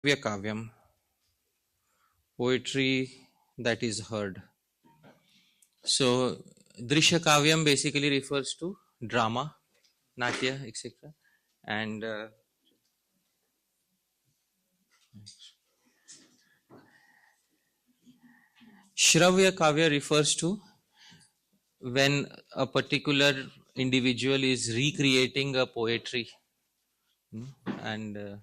Kavyam, poetry that is heard. So, Drishya Kavyam basically refers to drama, Natya, etc. And Shravya Kavya refers to when a particular individual is recreating a poetry, and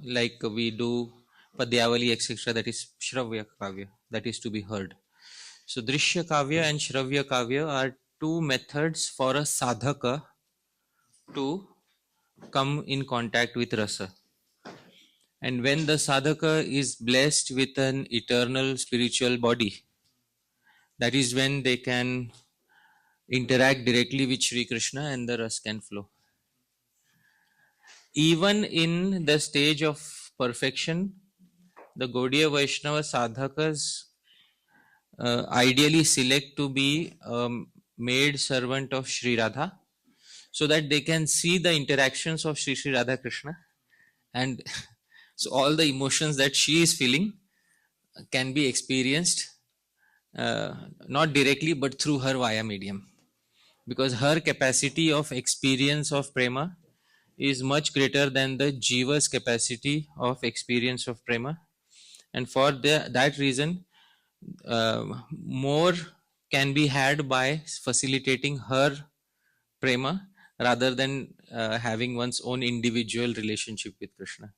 like we do Padyavali, etc., that is Shravya Kavya, that is to be heard. So, Drishya Kavya and Shravya Kavya are two methods for a sadhaka to come in contact with rasa. And when the sadhaka is blessed with an eternal spiritual body, that is when they can interact directly with Sri Krishna and the ras can flow. Even in the stage of perfection, the Gaudiya Vaishnava sadhakas ideally select to be a maid servant of Sri Radha, so that they can see the interactions of Sri Radha Krishna, and so all the emotions that she is feeling can be experienced not directly but through her via medium, because her capacity of experience of prema is much greater than the jiva's capacity of experience of prema, and for that reason more can be had by facilitating her prema rather than having one's own individual relationship with Krishna.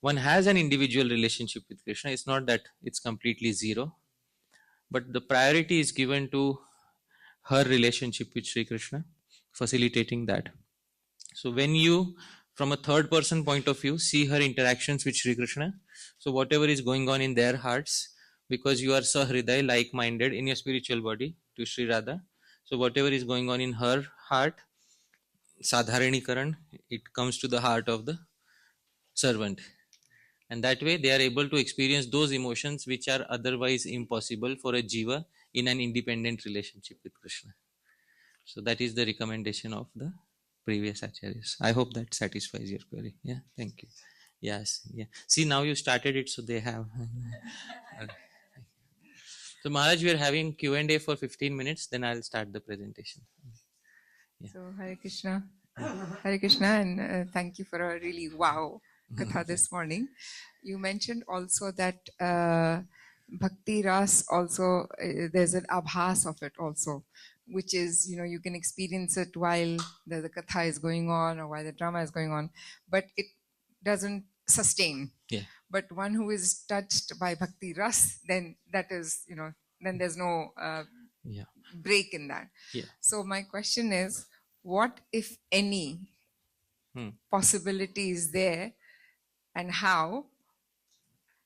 One has an individual relationship with Krishna. It's not that it's completely zero, but the priority is given to her relationship with Sri Krishna, facilitating that. So when you, from a third person point of view, see her interactions with Sri Krishna, so whatever is going on in their hearts, because you are sahriday, like-minded in your spiritual body to Sri Radha, so whatever is going on in her heart, sadharanikaran, it comes to the heart of the servant. And that way they are able to experience those emotions which are otherwise impossible for a jiva in an independent relationship with Krishna. So that is the recommendation of the previous acharyas. I hope that satisfies your query. Yeah, thank you. Yes, yeah. See, now you started it, so they have. So Maharaj, we are having Q&A for 15 minutes, then I'll start the presentation. Yeah. So Hare Krishna, and thank you for a really wow katha this morning. You mentioned also that bhakti ras also there's an abhas of it also, which is you can experience it while the katha is going on or while the drama is going on, but it doesn't sustain. Yeah. But one who is touched by bhakti ras, then that is then there's no Yeah. break in that. Yeah. So my question is, what if any possibility is there, and how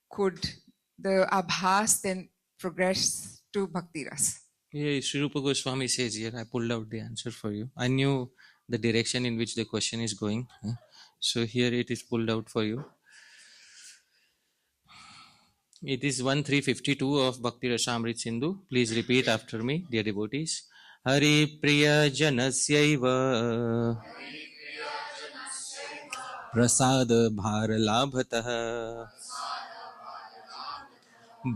could the abhas then progress to bhakti ras? Yeah, Sri Rupa Goswami says here, I pulled out the answer for you. I knew the direction in which the question is going. So here it is pulled out for you. It is 1352 of Bhakti Rasamrit Sindhu. Please repeat after me, dear devotees. Hari Priya Janasyaiva Prasad Bhar Labhatah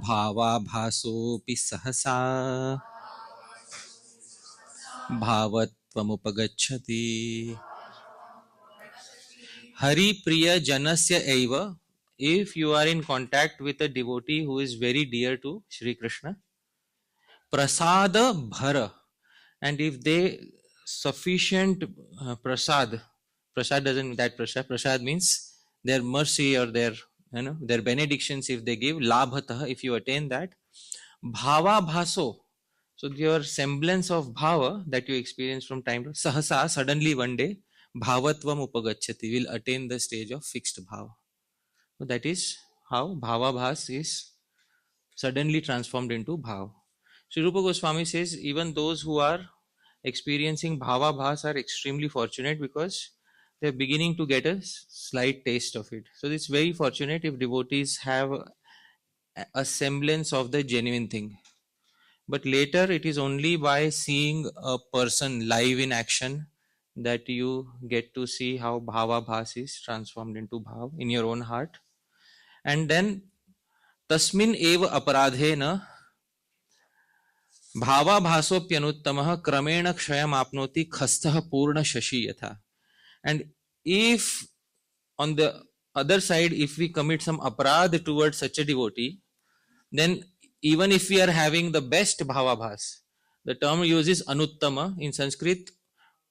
Bhava Bhasopi Sahasa Bhavattvamupagacchati. Hari Priya Janasya Eva. If you are in contact with a devotee who is very dear to Sri Krishna, Prasada Bhara, and if they sufficient prasad, prasad doesn't mean that prasad means their mercy or their their benedictions, if they give labhatah, if you attain that, bhava bhaso, so your semblance of bhava that you experience from time to sahasa, suddenly one day, bhavatvam upagacchati, will attain the stage of fixed bhava. So that is how bhava bhas is suddenly transformed into bhav. Sri Rupa Goswami says even those who are experiencing bhava bhas are extremely fortunate, because they're beginning to get a slight taste of it. So it's very fortunate if devotees have a semblance of the genuine thing. But later it is only by seeing a person live in action that you get to see how bhava bhas is transformed into bhav in your own heart. And then tasmin eva aparadhena भावाभासोप्यनुत्तमः क्रमेण क्षयम् आपनोति खस्थः पूर्ण शशि यथा. And if on the other side, if we commit some aparadh towards such a devotee, then even if we are having the best bhavabhas, the term uses anuttama. In Sanskrit,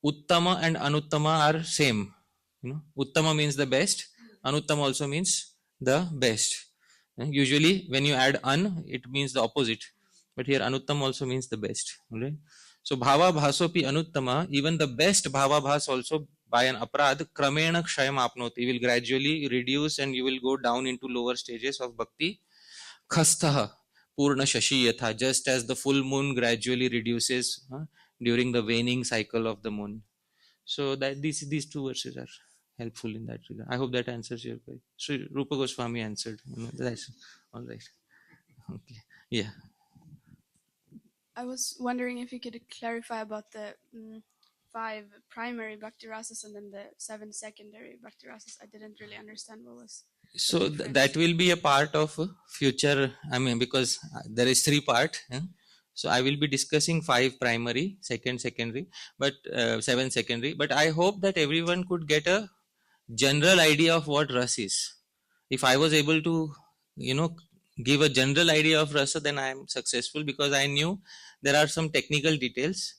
uttama and anuttama are same. Uttama means the best, anuttama also means the best. Usually when you add an, it means the opposite, but here anuttama also means the best. Right? So bhava bhasopi anuttama, even the best bhava bhas also by an aparad, kramena kshayam apnoti, will gradually reduce and you will go down into lower stages of bhakti. Khastha purna shashi yatha, just as the full moon gradually reduces during the waning cycle of the moon. So that these two verses are helpful in that regard. I hope that answers your question. Sri Rupa Goswami answered. That's all right. Okay. Yeah. I was wondering if you could clarify about the 5 primary bhakti rasas and then the 7 secondary bhakti rasas. I didn't really understand what was. So that will be a part of future. I mean, because there is 3 part. So I will be discussing 5 primary, 2nd secondary, but 7 secondary. But I hope that everyone could get a general idea of what ras is. If I was able to, give a general idea of rasa, then I am successful, because I knew there are some technical details,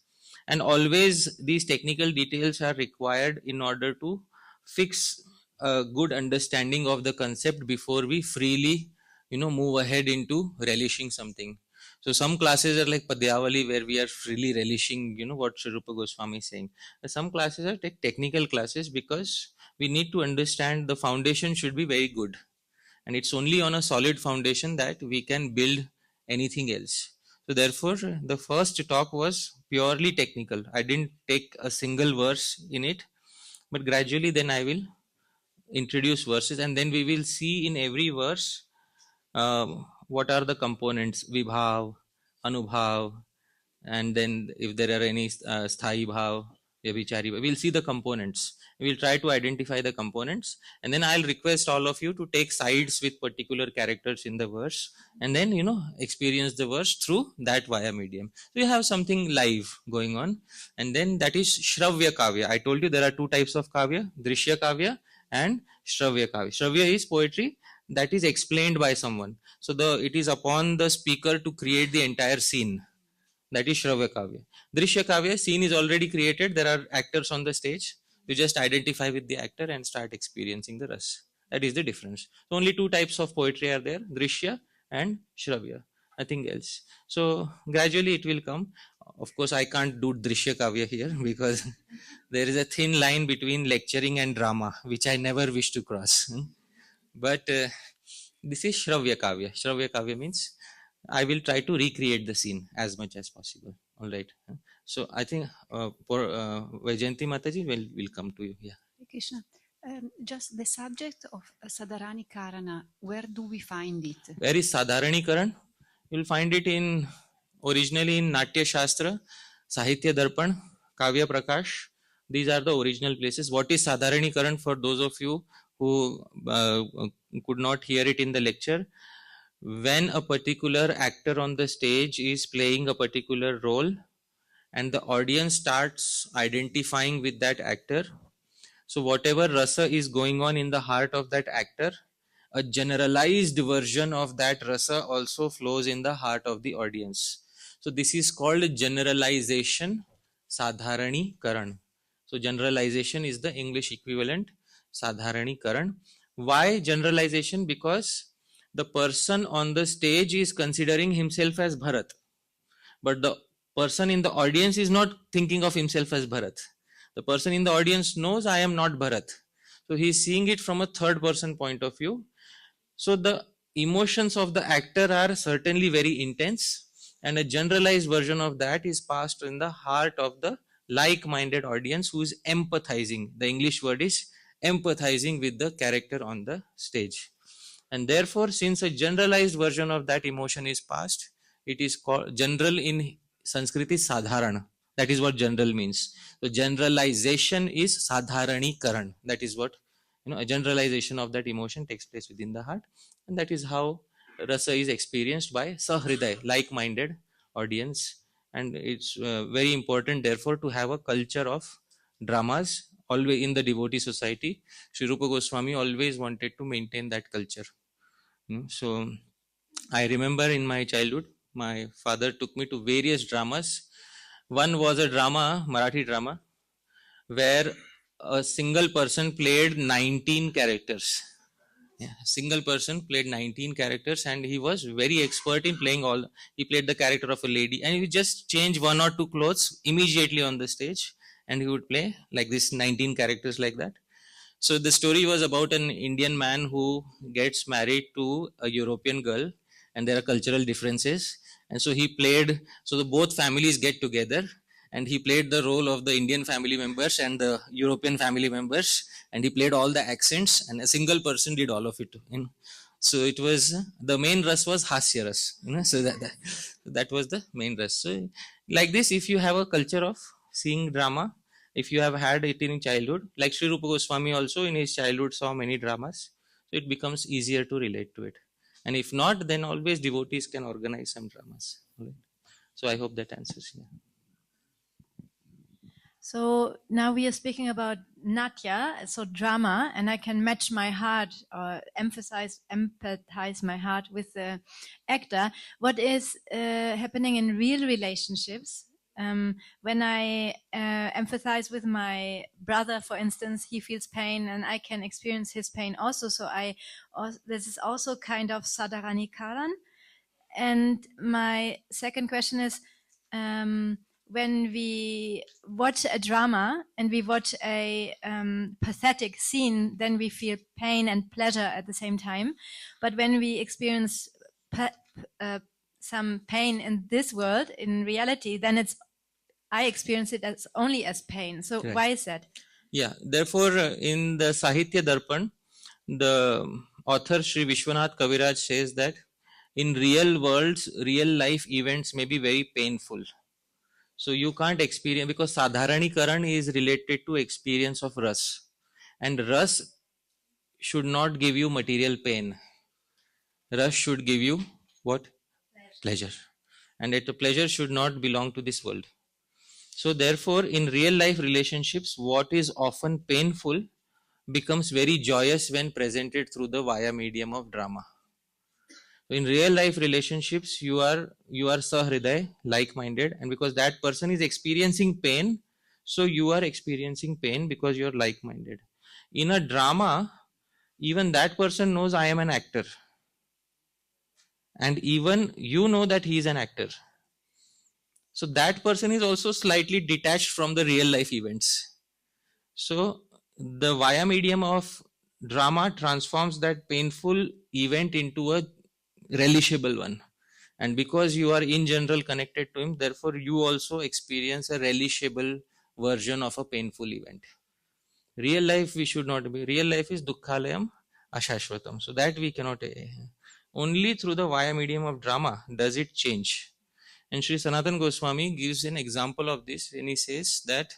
and always these technical details are required in order to fix a good understanding of the concept before we freely, move ahead into relishing something. So some classes are like Padyavali, where we are freely relishing, what Sri Rupa Goswami is saying. Some classes are technical classes, because we need to understand the foundation should be very good. And it's only on a solid foundation that we can build anything else. So therefore, the first talk was purely technical. I didn't take a single verse in it, but gradually then I will introduce verses, and then we will see in every verse what are the components, vibhav, anubhav, and then if there are any sthai bhav, vyabhichari bhav, we'll see the components. We'll try to identify the components, and then I'll request all of you to take sides with particular characters in the verse, and then experience the verse through that via medium. So you have something live going on, and then that is Shravya Kavya. I told you there are 2 types of Kavya, Drishya Kavya and Shravya Kavya. Shravya is poetry that is explained by someone. So it is upon the speaker to create the entire scene. That is Shravya Kavya. Drishya Kavya, scene is already created. There are actors on the stage. You just identify with the actor and start experiencing the ras. That is the difference. So only 2 types of poetry are there, Drishya and Shravya. Nothing else. So gradually it will come. Of course, I can't do Drishya Kavya here, because there is a thin line between lecturing and drama, which I never wish to cross. But this is Shravya Kavya. Shravya Kavya means I will try to recreate the scene as much as possible. All right. So I think for Vaijayanti Mataji, will come to you. Yeah. Krishna, just the subject of Sadharani Karana, where do we find it? Where is Sadharani Karan? You'll find it originally in Natya Shastra, Sahitya Darpan, Kavya Prakash. These are the original places. What is Sadharani Karan, for those of you who could not hear it in the lecture? When a particular actor on the stage is playing a particular role and the audience starts identifying with that actor, so whatever rasa is going on in the heart of that actor, a generalized version of that rasa also flows in the heart of the audience. So this is called generalization, Sadharani Karan. So generalization is the English equivalent, Sadharani Karan. Why generalization? Because the person on the stage is considering himself as Bharat, but the person in the audience is not thinking of himself as Bharat. The person in the audience knows I am not Bharat. So he is seeing it from a third person point of view. So the emotions of the actor are certainly very intense, and a generalized version of that is passed in the heart of the like-minded audience who is empathizing. The English word is empathizing with the character on the stage. And therefore, since a generalized version of that emotion is passed, it is called general. In Sanskrit is Sadharana. That is what general means. So generalization is Sadharani Karan. That is what a generalization of that emotion takes place within the heart, and that is how rasa is experienced by sahriday, like-minded audience. And it's very important therefore to have a culture of dramas always in the devotee society. Sri Rupa Goswami always wanted to maintain that culture. So I remember in my childhood, my father took me to various dramas. One was a drama, Marathi drama, where a single person played 19 characters. Yeah, single person played 19 characters, and he was very expert in playing all. He played the character of a lady, and he would just change one or two clothes immediately on the stage, and he would play like this 19 characters like that. So the story was about an Indian man who gets married to a European girl, and there are cultural differences. And so he played, so the both families get together, and he played the role of the Indian family members and the European family members, and he played all the accents, and a single person did all of it. So it was, the main ras was hasya ras, so that was the main ras. So like this, if you have a culture of seeing drama, if you have had it in childhood, like Sri Rupa Goswami also in his childhood saw many dramas, so it becomes easier to relate to it. And if not, then always devotees can organize some dramas. Right? So I hope that answers. Yeah. So now we are speaking about natya, so drama, and I can match my heart or empathize my heart with the actor. What is happening in real relationships? When I empathize with my brother, for instance, he feels pain and I can experience his pain also. So this is also kind of Sadarani-karan. And my second question is, when we watch a drama and we watch a pathetic scene, then we feel pain and pleasure at the same time. But when we experience some pain in this world, in reality, then I experience it as only as pain. So Correct. Why is that? Yeah, therefore in the Sahitya Darpan, the author Sri Vishwanath Kaviraj says that in real worlds, real life events may be very painful. So you can't experience, because Sadharanikaran is related to experience of ras. And ras should not give you material pain. Ras should give you what? Pleasure. And the pleasure should not belong to this world. So therefore, in real life relationships, what is often painful becomes very joyous when presented through the via medium of drama. In real life relationships, you are sahriday, like-minded, and because that person is experiencing pain, so you are experiencing pain because you are like-minded. In a drama, even that person knows I am an actor, and even you know that he is an actor. So that person is also slightly detached from the real life events. So the via medium of drama transforms that painful event into a relishable one. And because you are in general connected to him, therefore you also experience a relishable version of a painful event. Real life we should not be. Real life is dukkhalayam ashashvatam. So that we cannot. Only through the via medium of drama does it change. And Sri Sanatan Goswami gives an example of this when he says that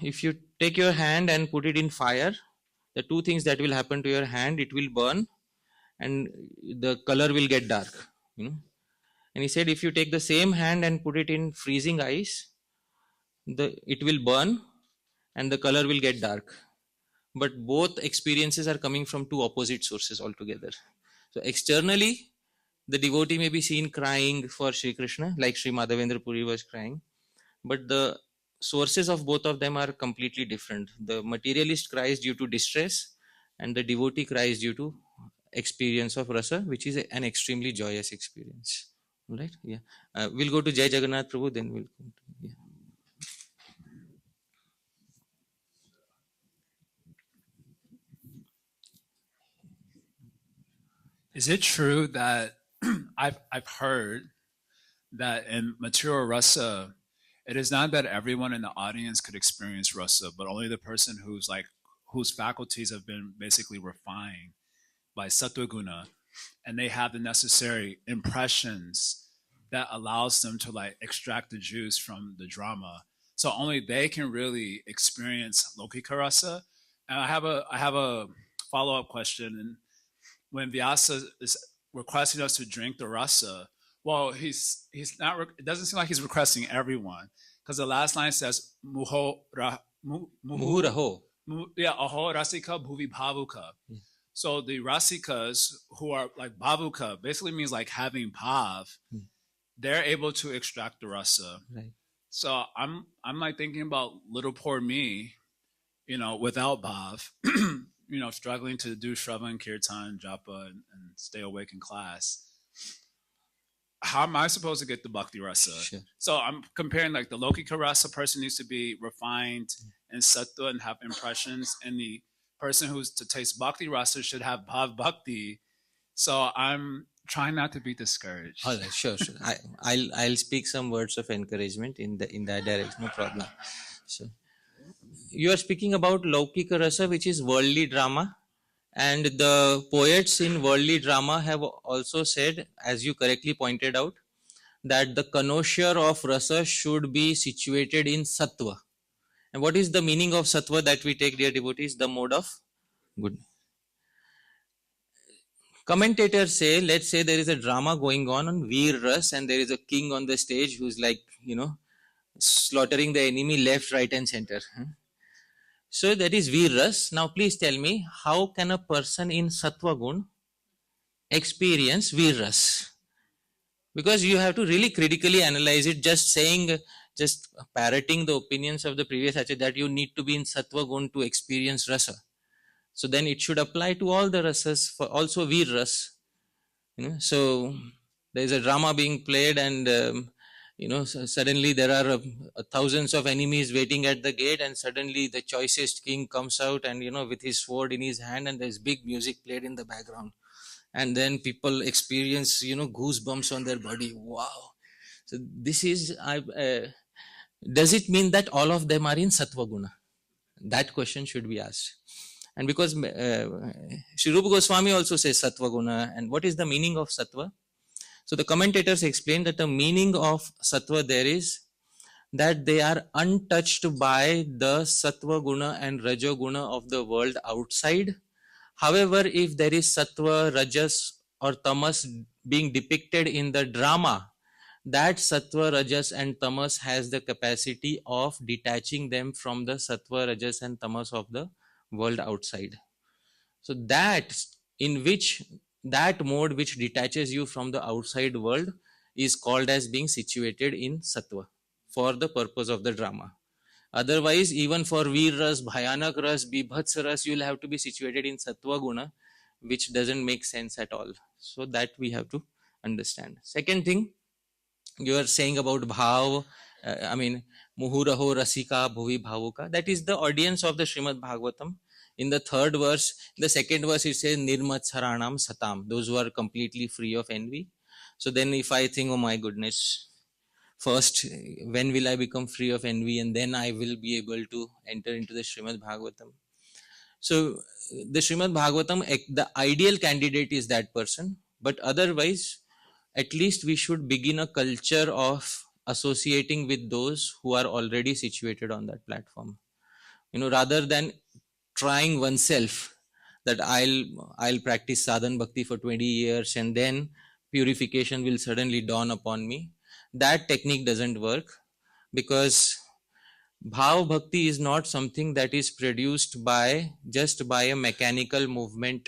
if you take your hand and put it in fire, the two things that will happen to your hand, it will burn and the color will get dark. And he said if you take the same hand and put it in freezing ice, it will burn and the color will get dark. But both experiences are coming from two opposite sources altogether. So externally, the devotee may be seen crying for Sri Krishna, like Sri Madhavendra Puri was crying, but the sources of both of them are completely different. The materialist cries due to distress, and the devotee cries due to experience of rasa, which is an extremely joyous experience. Right? Yeah. We'll go to Jai Jagannath Prabhu, then we'll come to, yeah. Is it true that I've heard that in material rasa, it is not that everyone in the audience could experience rasa, but only the person whose faculties have been basically refined by sattva guna, and they have the necessary impressions that allows them to extract the juice from the drama. So only they can really experience lokika rasa, And I have a follow up question. And when Vyasa is requesting us to drink the rasa, well, he's not. It doesn't seem like he's requesting everyone, because the last line says muho Muhuraho. yeah, aho rasika bhuvi bhavuka. Yeah. So the rasikas who are like bhavuka basically means like having bhav. They're able to extract the rasa. Right. So I'm like thinking about little poor me, without bhav, struggling to do shravan, kirtan, japa, and stay awake in class. How am I supposed to get the bhakti rasa? Sure. So I'm comparing like the lokika rasa person needs to be refined and sattva and have impressions, and the person who's to taste bhakti rasa should have bhav bhakti. So I'm trying not to be discouraged. All right, sure. I'll speak some words of encouragement in that direction. No problem. So you are speaking about Laukika Rasa, which is worldly drama, and the poets in worldly drama have also said, as you correctly pointed out, that the connoisseur of rasa should be situated in sattva. And what is the meaning of sattva that we take, dear devotees? The mode of goodness. Commentators say, let's say there is a drama going on Veer Ras, and there is a king on the stage who's like, slaughtering the enemy left, right, and center. So that is Veer Ras. Now please tell me, how can a person in Sattva Gun experience Veer Ras? Because you have to really critically analyze it. Just parroting the opinions of the previous acharya that you need to be in Sattva Gun to experience Rasa. So then it should apply to all the rasas, for also Veer Ras. So there is a drama being played, and suddenly there are thousands of enemies waiting at the gate, and suddenly the choicest king comes out, and with his sword in his hand, and there's big music played in the background, and then people experience goosebumps on their body. Wow! So this is does it mean that all of them are in Sattva Guna? That question should be asked. And because Sri Rupa Goswami also says Sattva Guna, and what is the meaning of Sattva? So the commentators explain that the meaning of Sattva there is that they are untouched by the Sattva Guna and Raja Guna of the world outside. However, if there is Sattva, Rajas or Tamas being depicted in the drama, that Sattva, Rajas and Tamas has the capacity of detaching them from the Sattva, Rajas and Tamas of the world outside. So that mode which detaches you from the outside world is called as being situated in Sattva for the purpose of the drama. Otherwise, even for Veer Ras, Bhayanak Ras, Bibhats Ras, you will have to be situated in Sattva Guna, which doesn't make sense at all. So that we have to understand. Second thing, you are saying about Bhav, Muhuraho Rasika Bhuvi Bhavuka. That is the audience of the Srimad Bhagavatam. In the third verse, the second verse, it says Nirmatsaranam Satam, those who are completely free of envy. So then if I think, oh my goodness, first, when will I become free of envy, and then I will be able to enter into the Srimad Bhagavatam. So the Srimad Bhagavatam, the ideal candidate is that person, but otherwise, at least we should begin a culture of associating with those who are already situated on that platform. Rather than trying oneself that I'll practice sadhan bhakti for 20 years and then purification will suddenly dawn upon me. That technique doesn't work, because bhav bhakti is not something that is produced just by a mechanical movement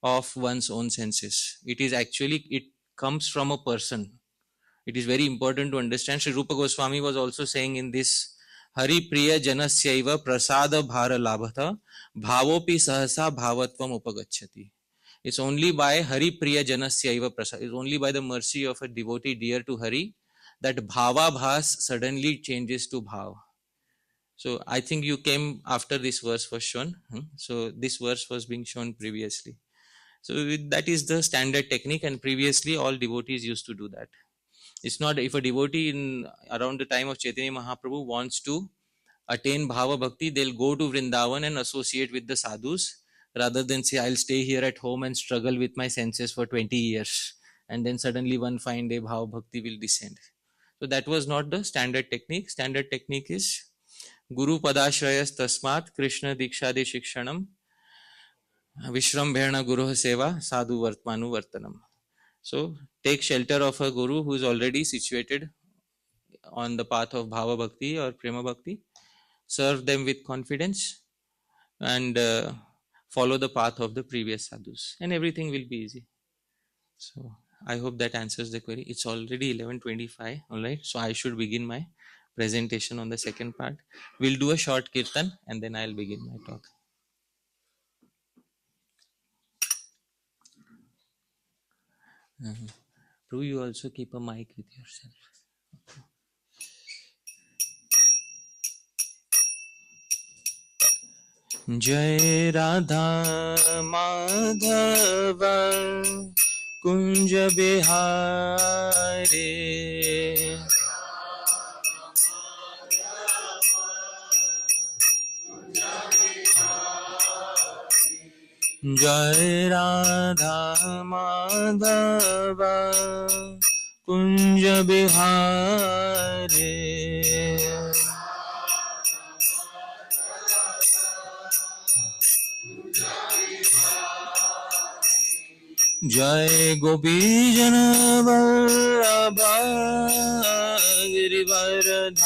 of one's own senses. It comes from a person. It is very important to understand. Sri Rupa Goswami was also saying in this, Hari Priya Janasyaiva Prasada Bhara Labhata Bhavopi Sahasa Bhavatvam Upagacchati. It's only by Hari Priya Janasyaiva Prasada, it's only by the mercy of a devotee dear to Hari that Bhava Bhas suddenly changes to Bhav. So I think you came after this verse was shown. So this verse was being shown previously. So that is the standard technique, and previously all devotees used to do that. It's not, if a devotee around the time of Chaitanya Mahaprabhu wants to attain Bhava Bhakti, they'll go to Vrindavan and associate with the sadhus, rather than say, I'll stay here at home and struggle with my senses for 20 years. And then suddenly one fine day Bhava Bhakti will descend. So that was not the standard technique. Standard technique is Guru Padashrayas Tasmat Krishna Dikshadi Shikshanam Vishrambhena Guru Seva Sadhu Vartmanu Vartanam. So take shelter of a guru who is already situated on the path of Bhava Bhakti or Prema Bhakti. Serve them with confidence and follow the path of the previous sadhus, and everything will be easy. So I hope that answers the query. It's already 11:25. All right. So I should begin my presentation on the second part. We'll do a short kirtan and then I'll begin my talk. Prabhu, you also keep a mic with yourself. Jai Radha Madhava Kunja Bihari Jai Radha Madhava Kunja Bihari Jai Gopi Jana Vallabha Girivardhari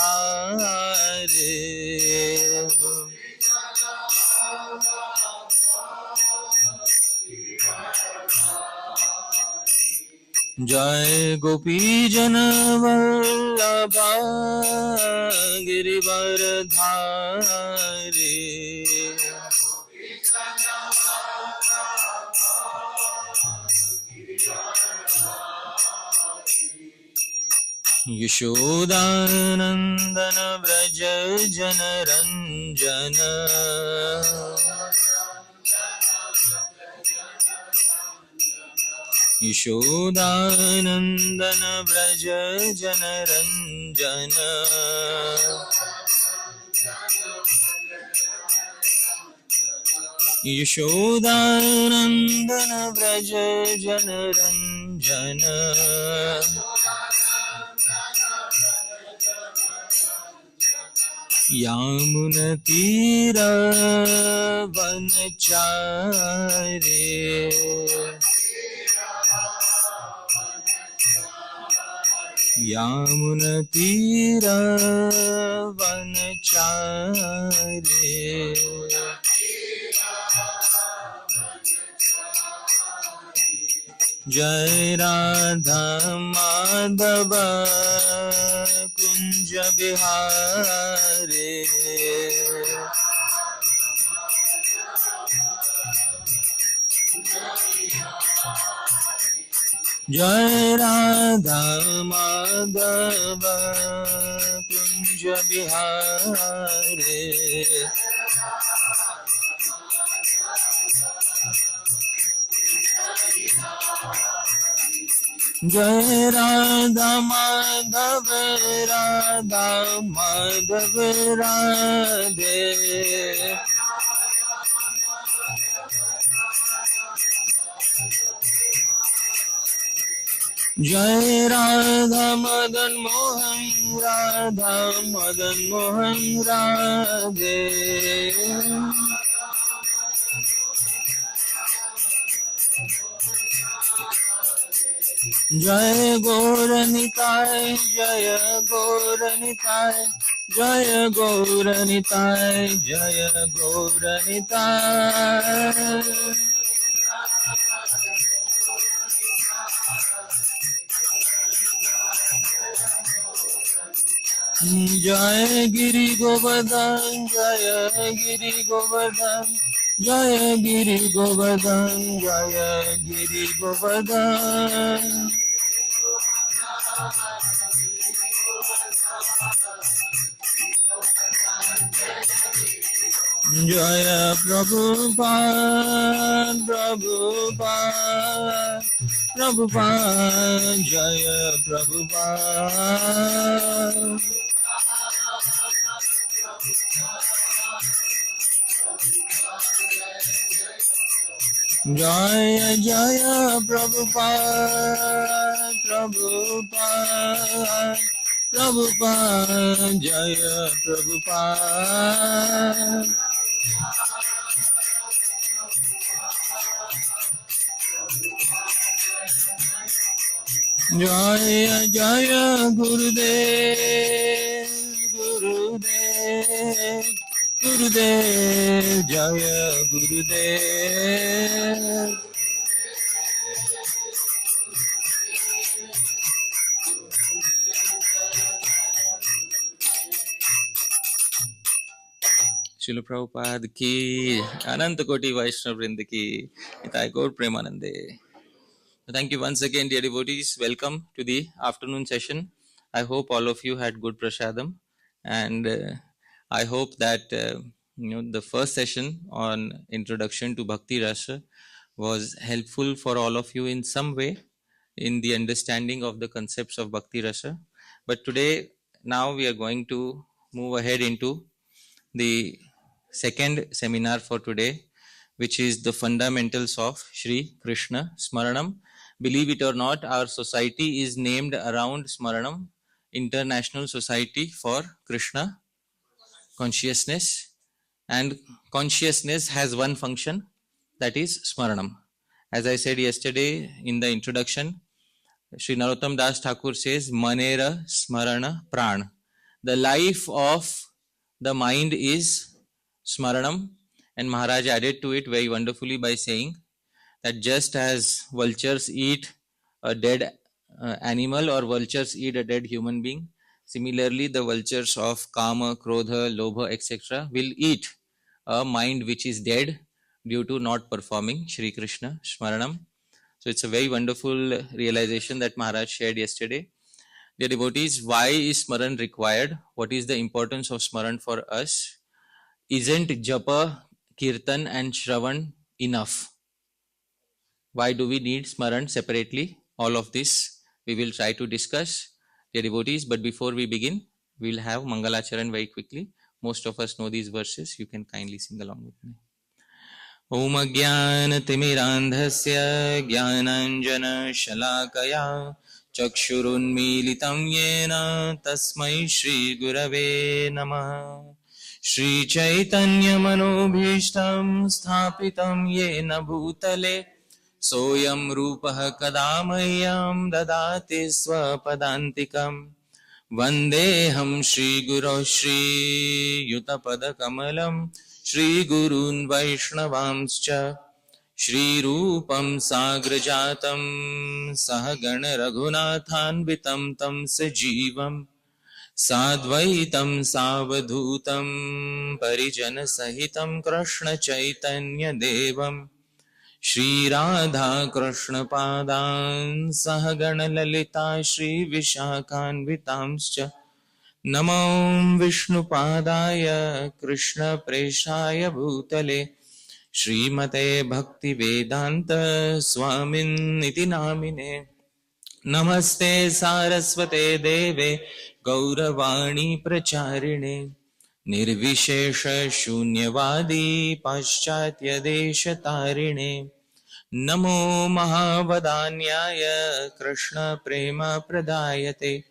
Jai Gopi Jana Vallabha Girivardhari Yashodanandana Vraja Jana Ranjana Yashodanandana Vraja Jana Ranjana Yashodanandana Vraja Jana Ranjana Yamuna Tira Vanachare Yamuna Tira Vanachare Jai Radha Madhava Kunja Bihari Jai Radha Madhava Kunja Bihari Jai Radha Madhava Radha Madhava Radhe Jai Radha Madan Mohan Radha Madan Mohan Radhe Jai Gauranitai Jaya Gauranitai Jaya Gauranitai Jaya Gauranitai Jai Giri Govardhan Jaya Giri Govardhan Jaya Giri Govardhan Jaya Giri Govardhan Jaya Prabhupada Prabhupada Prabhupada Jaya Prabhupada Jaya Jaya Prabhupada Prabhupada Prabhupada Jaya Prabhupada Jaya Jaya Gurudev Gurudev Gurudev Jaya Gurudev Srila Prabhupada ki, Ananta Koti Vaishnava Vrinda ki, Nitai Gaur Premanande. Thank you once again, dear devotees. Welcome to the afternoon session. I hope all of you had good prasadam, and I hope that the first session on introduction to Bhakti Rasa was helpful for all of you in some way in the understanding of the concepts of Bhakti Rasa. But today, now we are going to move ahead into the second seminar for today, which is the fundamentals of Shri Krishna Smaranam. Believe it or not, our society is named around Smaranam, International Society for Krishna Consciousness, and consciousness has one function, that is Smaranam. As I said yesterday in the introduction, Sri Narottam Das Thakur says, Manera Smarana Pran. The life of the mind is Smaranam, and Maharaj added to it very wonderfully by saying that just as vultures eat a dead animal or vultures eat a dead human being, similarly the vultures of Kama, Krodha, Lobha, etc. will eat a mind which is dead due to not performing Shri Krishna Smaranam. So it's a very wonderful realization that Maharaj shared yesterday. Dear devotees, why is Smaran required? What is the importance of Smaran for us? Isn't Japa, Kirtan and Shravan enough? Why do we need Smaran separately? All of this we will try to discuss, dear devotees. But before we begin, we will have Mangalacharan very quickly. Most of us know these verses. You can kindly sing along with me. Om Ajnanatimirandhasya Jnananjana Shalakaya Chakshurunmilitam Yena Tasmai Shri Gurave Namaha. Shri Chaitanya Manobhishtam Sthapitam Yena Bhutale Soyam Rupah Kadamayam Dadati Swapadantikam Vandeham Shri Guru Shri Yutapada Kamalam Shri Gurun Vaishnavamscha Shri Rupam Sagrajatam Sahagana Raghunathanvitam Tam Sajivam Sadvaitam Savadhutam Parijana Sahitam Krishna Chaitanya Devam Shri Radha Krishna Padan Sahagana Lalita Shri Vishakhanvitamscha Namo Vishnu Padaya Krishna Preshaya Bhutale Srimate Bhakti Vedanta Swamin Niti Namine Namaste Saraswate Deve Gauravani Pracharine Nirvishesha Shunyavadi Paschatya Desha Tarine Namo Mahavadanyaya Krishna Prema Pradayate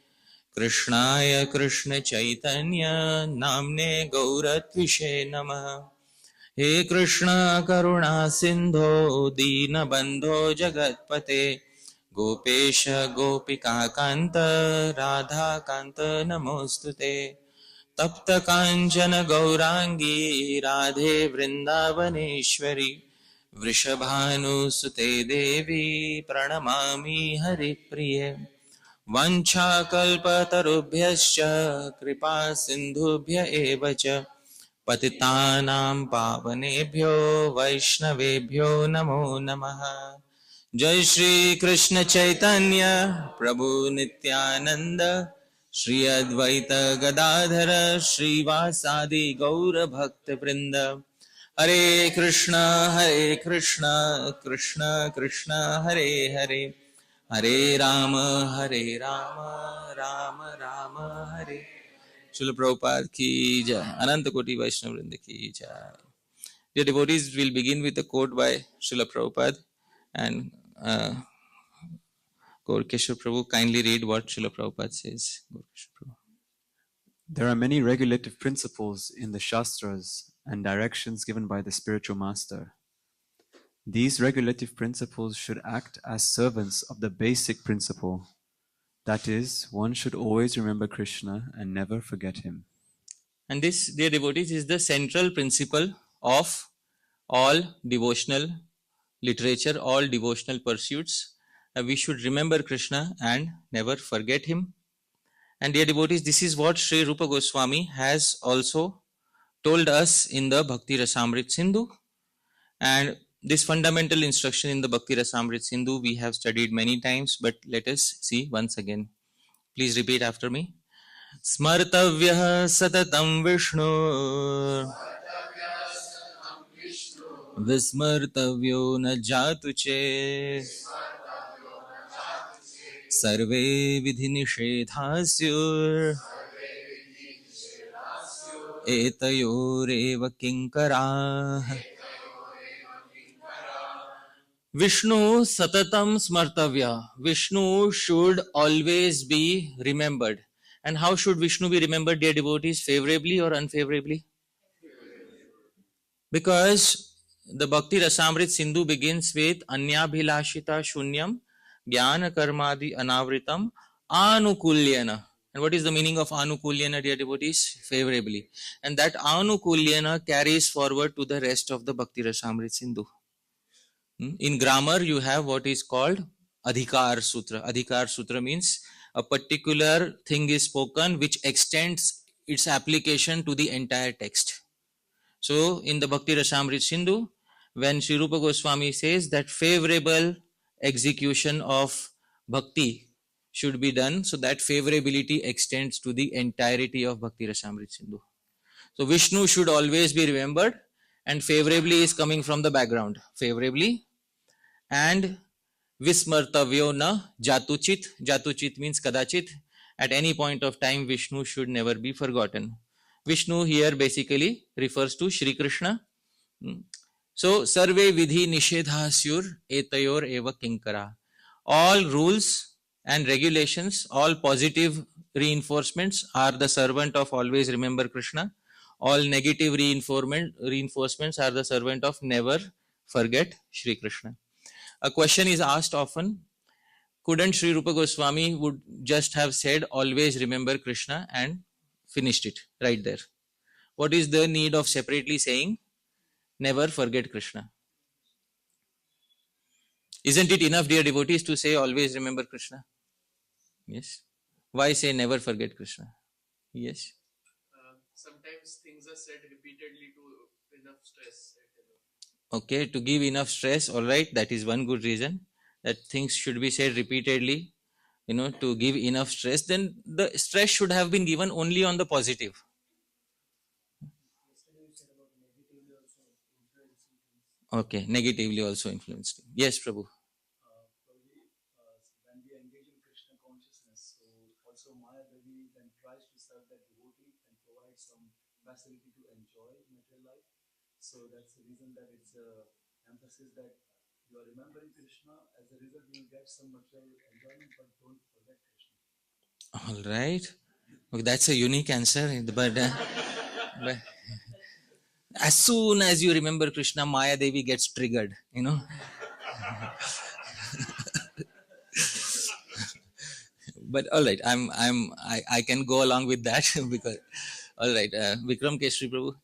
Krishnaya Krishna Chaitanya Namne Gauratvishe Namaha. He Krishna Karuna Sindho Dina Bandho Jagatpate Gopesha Gopika Kanta Radha Kanta Namostute Tapta Kanchana Gaurangi Radhe Vrindavaneshwari Vrishabhanu Sute Devi Pranamami Hari Priye Vancha kalpatarubhyascha kripa sindhubhya eva cha patitanam pavanebhyo vaishnavebhyo namo namaha. Jai Shri Krishna Chaitanya Prabhu Nityananda Shri Advaita Gadadhara Shri Vasadi Gaura Bhakta Vrinda. Hare Krishna Krishna Krishna Hare Hare Hare Rama Rama Rama Hare. Srila Prabhupada ki jai. Ananta Koti Vaishnava Vrinda ki jai. Dear devotees, we'll begin with a quote by Srila Prabhupada, and Gaurkeshwar Prabhu, kindly read what Srila Prabhupada says. Gaurkeshwar Prabhu. There are many regulative principles in the Shastras and directions given by the spiritual master. These regulative principles should act as servants of the basic principle. That is, one should always remember Krishna and never forget him. And this, dear devotees, is the central principle of all devotional literature, all devotional pursuits. We should remember Krishna and never forget him. And dear devotees, this is what Sri Rupa Goswami has also told us in the Bhakti Rasamrit Sindhu. And this fundamental instruction in the Bhakti Rasamrit Sindhu we have studied many times, but let us see once again. Please repeat after me. Smartavyah satatam Vishnu Vismartavyo na jatu che Sarve vidhi nishedhasyur Etayoreva kinkarah. Vishnu satatam smartavya. Vishnu should always be remembered. And how should Vishnu be remembered, dear devotees? Favorably or unfavorably? Because the Bhakti Rasamrit Sindhu begins with Anyabhilashita Shunyam Jnana Karmadi Anavritam Anukulyana. And what is the meaning of Anukulyana, dear devotees? Favorably. And that Anukulyana carries forward to the rest of the Bhakti Rasamrit Sindhu. In grammar, you have what is called Adhikar Sutra. Adhikar Sutra means a particular thing is spoken which extends its application to the entire text. So, in the Bhakti Rasamrit Sindhu, when Sri Rupa Goswami says that favorable execution of bhakti should be done, so that favorability extends to the entirety of Bhakti Rasamrit Sindhu. So, Vishnu should always be remembered, and favorably is coming from the background. Favorably, and Vismartavyo na jatuchit. Jatuchit means kadachit. At any point of time, Vishnu should never be forgotten. Vishnu here basically refers to Shri Krishna. So, sarve vidhi nishedhasyur etayor eva kinkara. All rules and regulations, all positive reinforcements are the servant of always remember Krishna. All negative reinforcements are the servant of never forget Shri Krishna. A question is asked often, couldn't Sri Rupa Goswami would just have said always remember Krishna and finished it right there? What is the need of separately saying never forget Krishna? Isn't it enough, dear devotees, to say always remember Krishna? Yes. Why say never forget Krishna? Yes. Sometimes things are said repeatedly to enough stress. Okay, to give enough stress, all right, that is one good reason, that things should be said repeatedly, to give enough stress. Then the stress should have been given only on the positive. Okay, negatively also influenced. Yes, Prabhu. When we engage in Krishna consciousness, so also Maya Devi then tries to serve that devotee and provide some facility to enjoy material life. So that's the reason that it's emphasis that you are remembering Krishna. As a result, you will get some material enjoyment, but don't forget Krishna. All right. Okay, that's a unique answer, but as soon as you remember Krishna, Maya Devi gets triggered, But all right, I can go along with that because all right, Vikram Keshri Prabhu.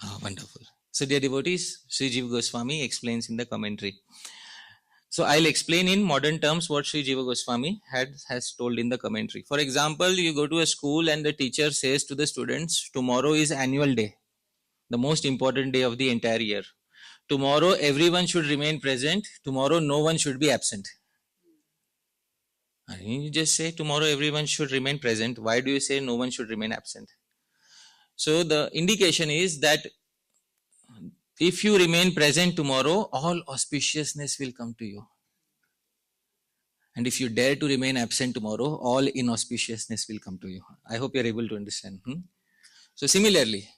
Ah, wonderful. So, dear devotees, Sri Jiva Goswami explains in the commentary. So, I'll explain in modern terms what Sri Jiva Goswami has told in the commentary. For example, you go to a school and the teacher says to the students, tomorrow is annual day, the most important day of the entire year. Tomorrow, everyone should remain present. Tomorrow, no one should be absent. And you just say tomorrow everyone should remain present. Why do you say no one should remain absent? So the indication is that if you remain present tomorrow, all auspiciousness will come to you. And if you dare to remain absent tomorrow, all inauspiciousness will come to you. I hope you are able to understand. So similarly,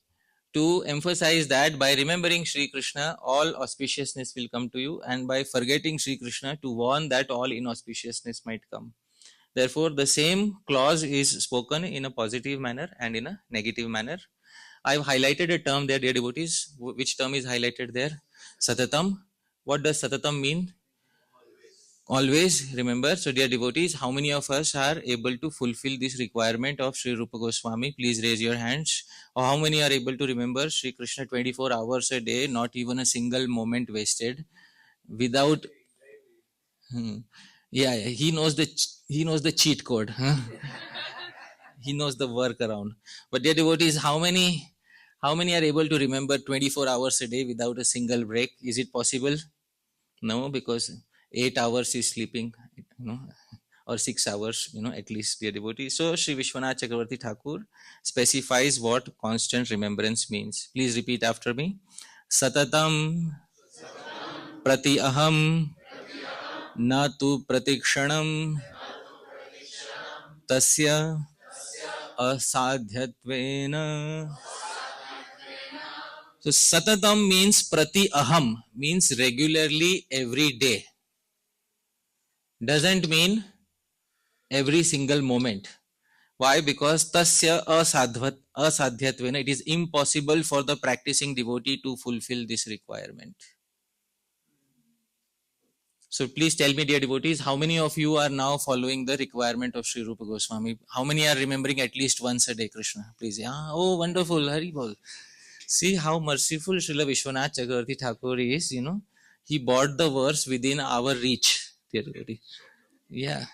to emphasize that by remembering Sri Krishna, all auspiciousness will come to you, and by forgetting Sri Krishna, to warn that all inauspiciousness might come. Therefore, the same clause is spoken in a positive manner and in a negative manner. I've highlighted a term there, dear devotees. Which term is highlighted there? Satatam. What does Satatam mean? Always. Remember. So, dear devotees, how many of us are able to fulfill this requirement of Sri Rupa Goswami? Please raise your hands. Or how many are able to remember Sri Krishna 24 hours a day, not even a single moment wasted, without... Yeah, he knows the cheat code. Huh? He knows the workaround. But dear devotees, how many are able to remember 24 hours a day without a single break? Is it possible? No, because 8 hours is sleeping, or 6 hours, at least, dear devotees. So Sri Vishwanath Chakravarti Thakur specifies what constant remembrance means. Please repeat after me. Satatam prati aham na tu pratikshanam tasya asadhyatvena. So Satatam means prati aham, means regularly every day. Doesn't mean every single moment. Why? Because tasya asadhyatvena, it is impossible for the practicing devotee to fulfill this requirement. So please tell me, dear devotees, how many of you are now following the requirement of Sri Rupa Goswami? How many are remembering at least once a day Krishna? Please. Yeah. Oh, wonderful. Hari Bol. See how merciful Srila Vishwanath Chakravarti Thakur is, He brought the verse within our reach, dear devotee. Yeah.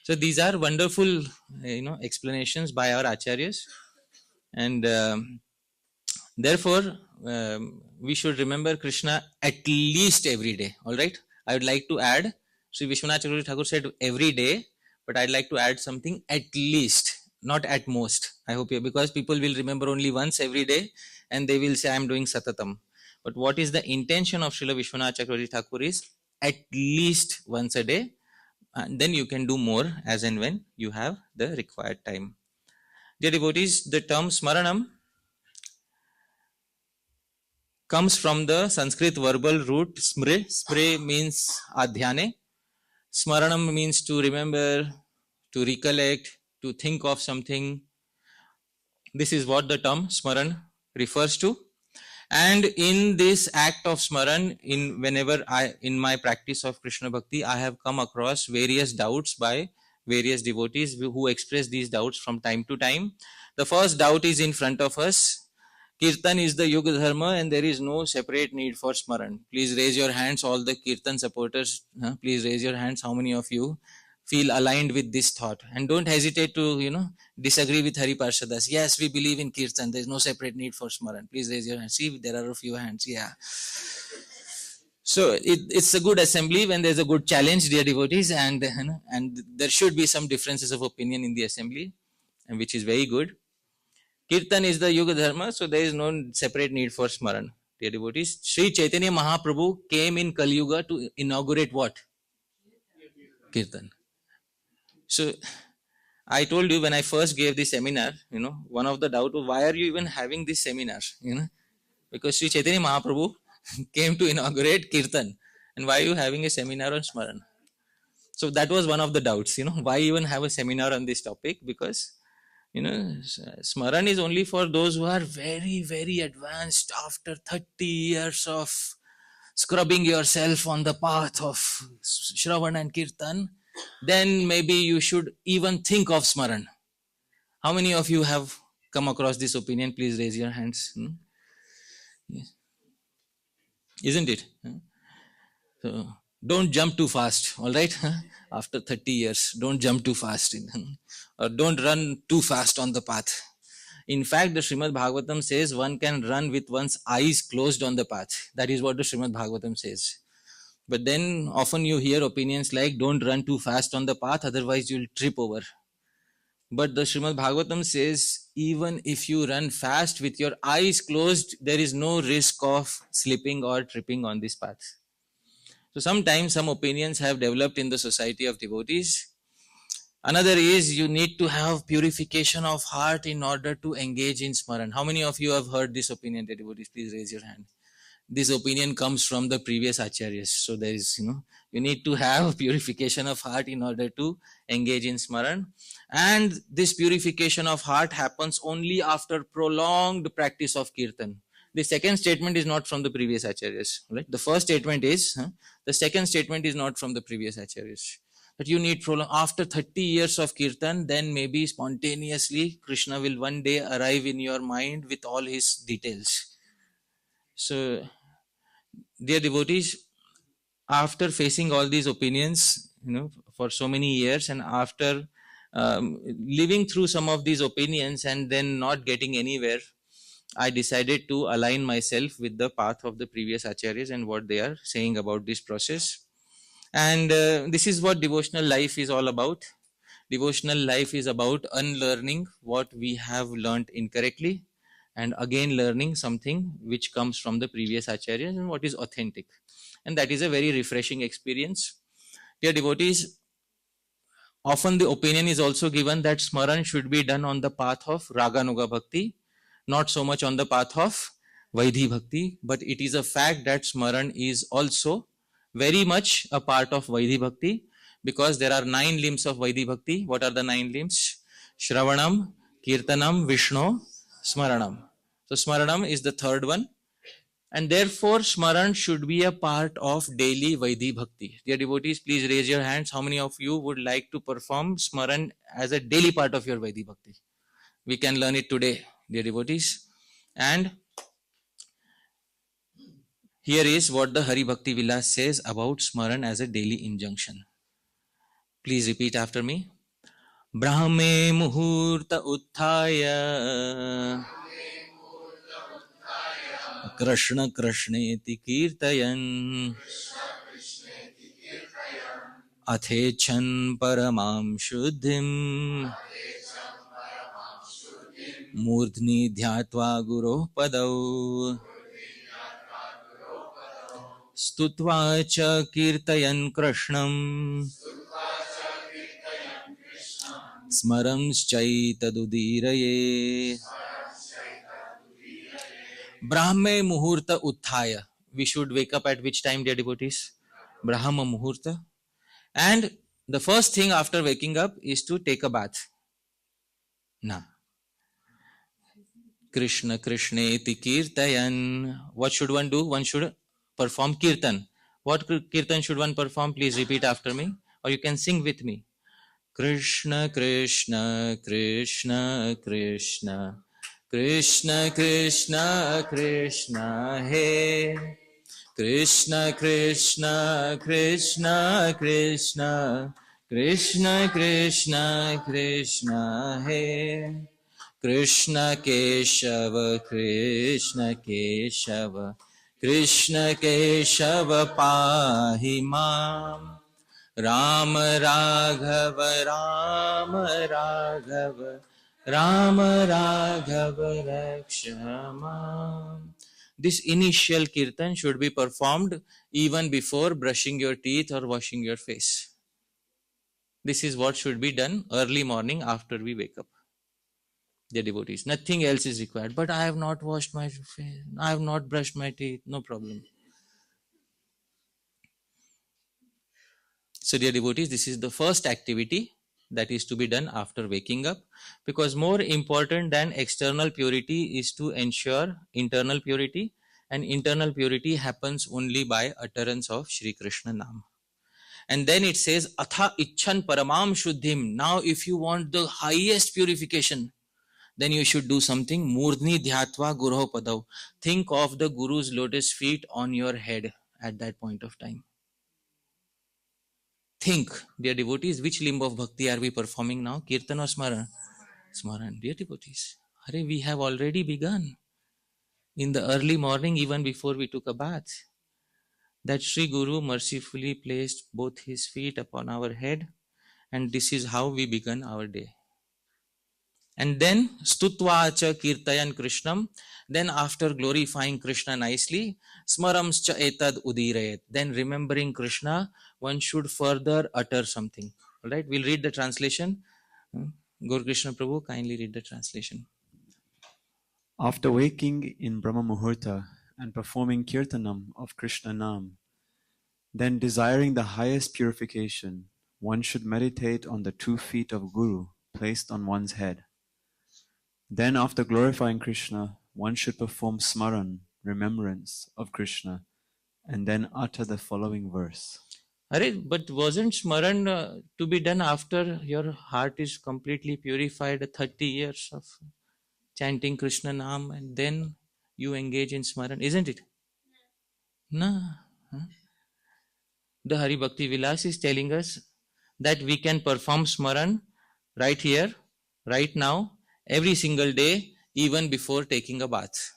So these are wonderful, explanations by our acharyas. And therefore, we should remember Krishna at least every day. All right. I would like to add, Sri Vishwanath Chakravarti Thakur said every day, but I'd like to add something at least, not at most. I hope you, because people will remember only once every day and they will say, I'm doing Satatam. But what is the intention of Srila Vishwanath Chakravarti Thakur is at least once a day, and then you can do more as and when you have the required time. Dear devotees, the term Smaranam comes from the Sanskrit verbal root smre. Smre means adhyane. Smaranam means to remember, to recollect, to think of something. This is what the term Smaran refers to. And in this act of Smaran, in my practice of Krishna Bhakti, I have come across various doubts by various devotees who express these doubts from time to time. The first doubt is in front of us. Kirtan is the Yuga Dharma and there is no separate need for Smaran. Please raise your hands, all the Kirtan supporters. Please raise your hands. How many of you feel aligned with this thought? And don't hesitate to, disagree with Hari Parshadas. Yes, we believe in Kirtan. There is no separate need for Smaran. Please raise your hands. See, there are a few hands. Yeah. So it's a good assembly when there's a good challenge, dear devotees, and there should be some differences of opinion in the assembly, and which is very good. Kirtan is the Yuga Dharma, so there is no separate need for Smaran. Dear devotees, Sri Chaitanya Mahaprabhu came in Kali Yuga to inaugurate what? Kirtan. So I told you when I first gave this seminar, one of the doubt was, why are you even having this seminar? Because Sri Chaitanya Mahaprabhu came to inaugurate Kirtan. And why are you having a seminar on Smaran? So that was one of the doubts, why even have a seminar on this topic? Because Smaran is only for those who are very, very advanced after 30 years of scrubbing yourself on the path of Shravan and Kirtan. Then maybe you should even think of Smaran. How many of you have come across this opinion? Please raise your hands. Yes. Isn't it? So don't jump too fast, all right? After 30 years, don't jump too fast. Or don't run too fast on the path. In fact, the Srimad Bhagavatam says one can run with one's eyes closed on the path. That is what the Srimad Bhagavatam says. But then often you hear opinions like, don't run too fast on the path, otherwise you'll trip over. But the Srimad Bhagavatam says, even if you run fast with your eyes closed, there is no risk of slipping or tripping on this path. So sometimes some opinions have developed in the society of devotees. Another is you need to have purification of heart in order to engage in Smaran. How many of you have heard this opinion, devotees? Please raise your hand. This opinion comes from the previous acharyas. So there is, you need to have purification of heart in order to engage in Smaran. And this purification of heart happens only after prolonged practice of Kirtan. The second statement is not from the previous acharyas. Right? The first statement is, the second statement is not from the previous acharyas. That you need prolong after 30 years of Kirtan, then maybe spontaneously Krishna will one day arrive in your mind with all his details. So, dear devotees, after facing all these opinions, for so many years, and after living through some of these opinions and then not getting anywhere, I decided to align myself with the path of the previous acharyas and what they are saying about this process. And this is what devotional life is all about. Devotional life is about unlearning what we have learnt incorrectly and again learning something which comes from the previous acharyas and what is authentic. And that is a very refreshing experience. Dear devotees, often the opinion is also given that Smaran should be done on the path of Raganuga Bhakti, not so much on the path of Vaidhi Bhakti, but it is a fact that Smaran is also very much a part of Vaidhi Bhakti, because there are 9 limbs of Vaidhi Bhakti. What are the 9 limbs? Shravanam, Kirtanam, Vishnu, Smaranam. So Smaranam is the third one. And therefore Smaran should be a part of daily Vaidhi Bhakti. Dear devotees, please raise your hands. How many of you would like to perform Smaran as a daily part of your Vaidhi Bhakti? We can learn it today, dear devotees. And here is what the Hari Bhakti Vilas says about Smaran as a daily injunction. Please repeat after me. Brahme muhurta utthaya Krishna Krishneti Kirtayan Athechan Paramam Shuddhim Murdhni Dhyatva Guru Padau Stutva cha Kirtayan Krishnam Smaramschaitadudiraye Brahme Muhurta Utthaya. We should wake up at which time, dear devotees? Brahma Muhurta. And the first thing after waking up is to take a bath. Krishna Krishneti Kirtayan. What should one do? One should perform Kirtan. What Kirtan should one perform? Please repeat after me, or you can sing with me. Krishna Krishna Krishna Krishna Krishna Krishna Krishna He Krishna Krishna Krishna Krishna Krishna Krishna Krishna He Krishna Keshava Krishna Keshava Krishna Keshava Pahi Mam Ram Raghava Ram Raghava Ram Raghava Rakshama. This initial kirtan should be performed even before brushing your teeth or washing your face. This is what should be done early morning after we wake up. Dear devotees, nothing else is required. But I have not washed my face, I have not brushed my teeth, no problem. So dear devotees, this is the first activity that is to be done after waking up, because more important than external purity is to ensure internal purity, and internal purity happens only by utterance of Shri Krishna Nam. And then it says, Atha Icchan Paramam Shuddhim. Now if you want the highest purification, then you should do something. Murdhni Dhyatva Guru Padav. Think of the Guru's lotus feet on your head at that point of time. Think, dear devotees, which limb of bhakti are we performing now? Kirtan or Smaran? Smaran. Dear devotees, we have already begun. In the early morning, even before we took a bath, that Sri Guru mercifully placed both his feet upon our head, and this is how we began our day. And then Stutvacha Kirtayan Krishnam. Then after glorifying Krishna nicely, Smaramscha etad udirayet. Then remembering Krishna, one should further utter something. All right, we'll read the translation. Gaur Krishna Prabhu, kindly read the translation. After waking in Brahma Muhurta and performing Kirtanam of Krishna Nam, then desiring the highest purification, one should meditate on the 2 feet of Guru placed on one's head. Then after glorifying Krishna, one should perform Smaran, remembrance of Krishna, and then utter the following verse. But wasn't Smaran to be done after your heart is completely purified, 30 years of chanting Krishna Nam, and then you engage in Smaran, isn't it? No. The Hari Bhakti Vilas is telling us that we can perform Smaran right here, right now, every single day, even before taking a bath.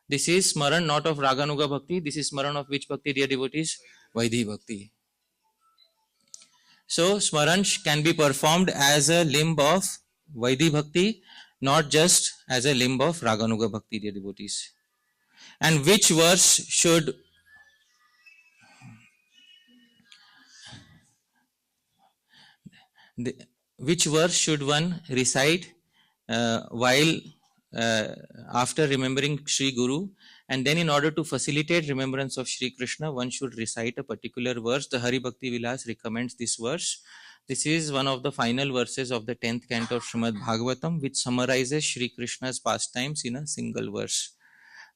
This is Smaran not of Raganuga Bhakti, this is Smaran of which Bhakti, dear devotees? Vaidhi Bhakti. So Smaran can be performed as a limb of Vaidhi Bhakti, not just as a limb of Raganuga Bhakti, dear devotees. And which verse should one recite while after remembering Sri Guru? And then in order to facilitate remembrance of Sri Krishna, one should recite a particular verse. The Hari Bhakti Vilas recommends this verse. This is one of the final verses of the 10th canto of Srimad Bhagavatam, which summarizes Sri Krishna's pastimes in a single verse.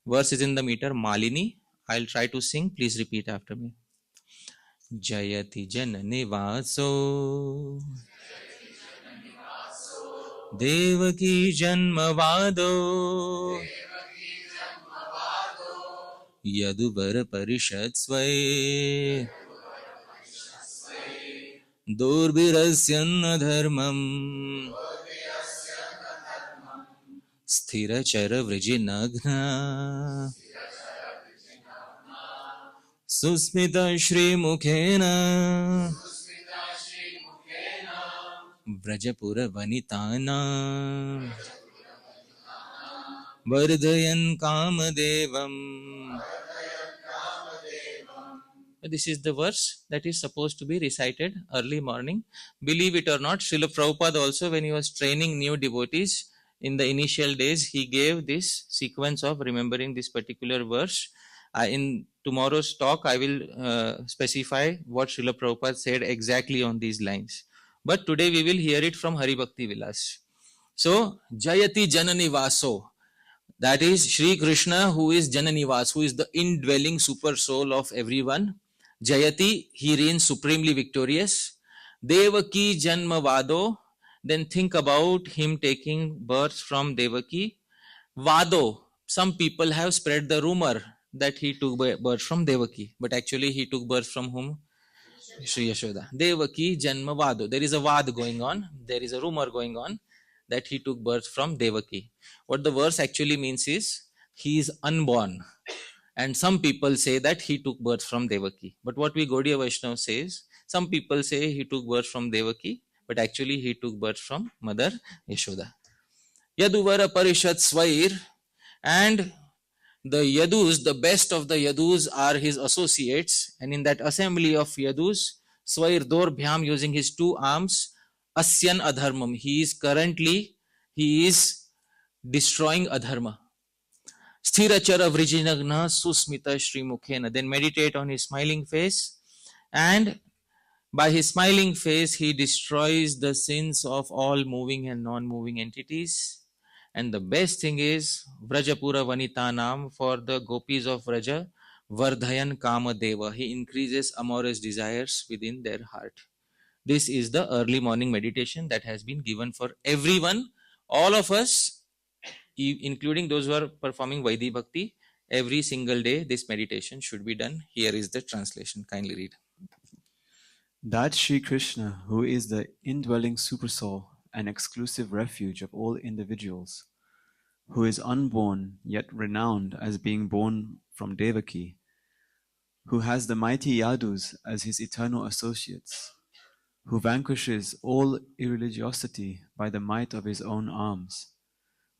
Verse is in the meter Malini. I'll try to sing. Please repeat after me. Jayati Janani Vaso Devaki Janmavado Yaduvar Parishad Svai Durbirasyanna Dharmam Sthirachara Vrijinagna Susmita Shri Mukhena Vrajapura Vanitana Vardhayan Kamadevam. This is the verse that is supposed to be recited early morning. Believe it or not, Srila Prabhupada also, when he was training new devotees in the initial days, he gave this sequence of remembering this particular verse. In tomorrow's talk, I will specify what Srila Prabhupada said exactly on these lines. But today we will hear it from Hari Bhakti Vilas. So, Jayati Janani Vaso. That is Sri Krishna, who is Jananivas, who is the indwelling super soul of everyone. Jayati, he reigns supremely victorious. Devaki Janma Vado, then think about him taking birth from Devaki. Vado, some people have spread the rumor that he took birth from Devaki, but actually he took birth from whom? Sri Yashoda. Devaki Janma Vado. There is a vad going on, there is a rumor going on that he took birth from Devaki. What the verse actually means is, he is unborn. And some people say that he took birth from Devaki. But what we Gaudiya Vaishnava says, some people say he took birth from Devaki, but actually he took birth from Mother Yashoda. Yaduvara Parishad Swair, and the Yadus, the best of the Yadus are his associates, and in that assembly of Yadus, Swair Dor Bhyam, using his 2 arms, Asyan Adharmam, he is destroying Adharma. Sthirachara Vrijinagna Susmita Shri Mukhena, then meditate on his smiling face, and by his smiling face he destroys the sins of all moving and non-moving entities. And the best thing is, Vrajapura Vanitanam, for the gopis of Vraja, Vardhayan Kama Deva, he increases amorous desires within their heart. This is the early morning meditation that has been given for everyone, all of us, including those who are performing Vaidhi Bhakti. Every single day this meditation should be done. Here is the translation. Kindly read. That Sri Krishna, who is the indwelling supersoul and exclusive refuge of all individuals, who is unborn yet renowned as being born from Devaki, who has the mighty Yadus as his eternal associates, who vanquishes all irreligiosity by the might of his own arms,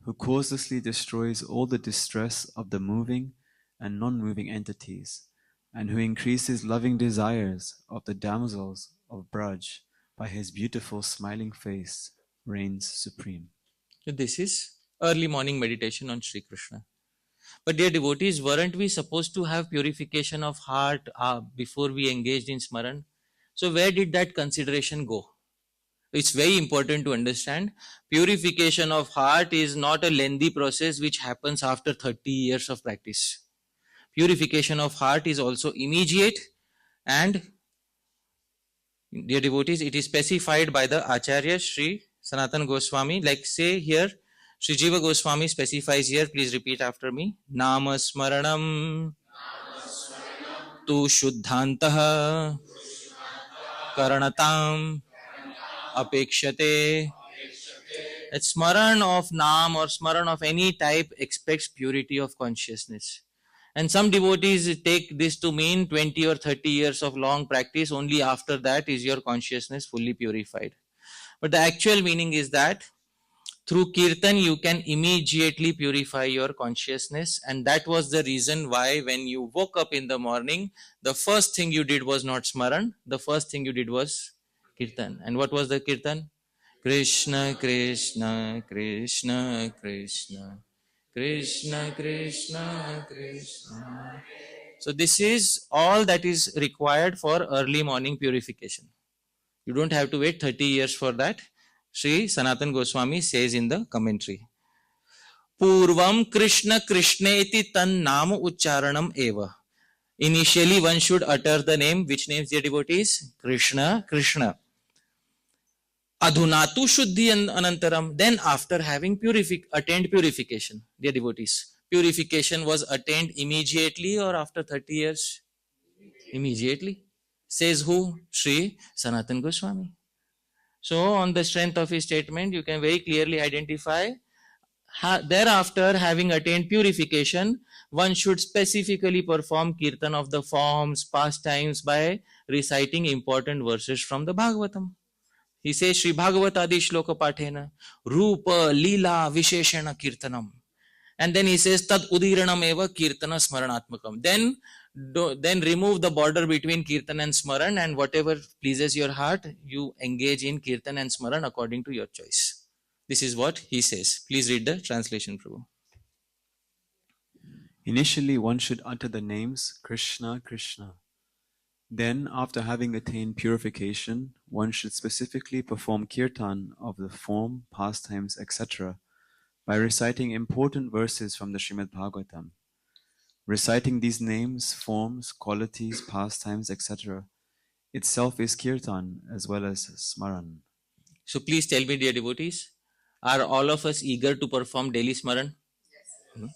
who causelessly destroys all the distress of the moving and non-moving entities, and who increases loving desires of the damsels of Braj by his beautiful smiling face, reigns supreme. So this is early morning meditation on Sri Krishna. But dear devotees, weren't we supposed to have purification of heart before we engaged in Smaran? So where did that consideration go? It's very important to understand. Purification of heart is not a lengthy process which happens after 30 years of practice. Purification of heart is also immediate, and dear devotees, it is specified by the Acharya Sri Sanatana Goswami. Like say here, Sri Jiva Goswami specifies here, please repeat after me. Nama smaranam tu shuddhantah karanatam apekshate. That smaran of Nam or smaran of any type expects purity of consciousness. And some devotees take this to mean 20 or 30 years of long practice. Only after that is your consciousness fully purified. But the actual meaning is that through kirtan you can immediately purify your consciousness. And that was the reason why when you woke up in the morning, the first thing you did was not smaran. The first thing you did was kirtan. And what was the kirtan? Krishna, Krishna, Krishna, Krishna, Krishna, Krishna, Krishna. So this is all that is required for early morning purification. You don't have to wait 30 years for that. Sri Sanatana Goswami says in the commentary. Purvam Krishna Krishneti tan nama ucharanam eva. Initially one should utter the name. Which names, dear devotees? Krishna, Krishna. Adhunatu shuddhi anantaram. Then after having attained purification, dear devotees, purification was attained immediately or after 30 years? Immediately. Says who? Sri Sanatana Goswami. So on the strength of his statement, you can very clearly identify thereafter having attained purification, one should specifically perform kirtan of the forms, pastimes by reciting important verses from the Bhagavatam. He says, Sri Bhagavatadi Shloka Pathena, Rupa Lila Visheshana Kirtanam. And then he says, Tad Udiranam Eva Kirtana Smaranatmakam. Then remove the border between Kirtan and Smaran, and whatever pleases your heart, you engage in Kirtan and Smaran according to your choice. This is what he says. Please read the translation, Prabhu. Initially, one should utter the names Krishna, Krishna. Then, after having attained purification, one should specifically perform kirtan of the form, pastimes, etc. by reciting important verses from the Srimad Bhagavatam. Reciting these names, forms, qualities, pastimes, etc. itself is kirtan as well as smaran. So please tell me, dear devotees, are all of us eager to perform daily smaran? Yes.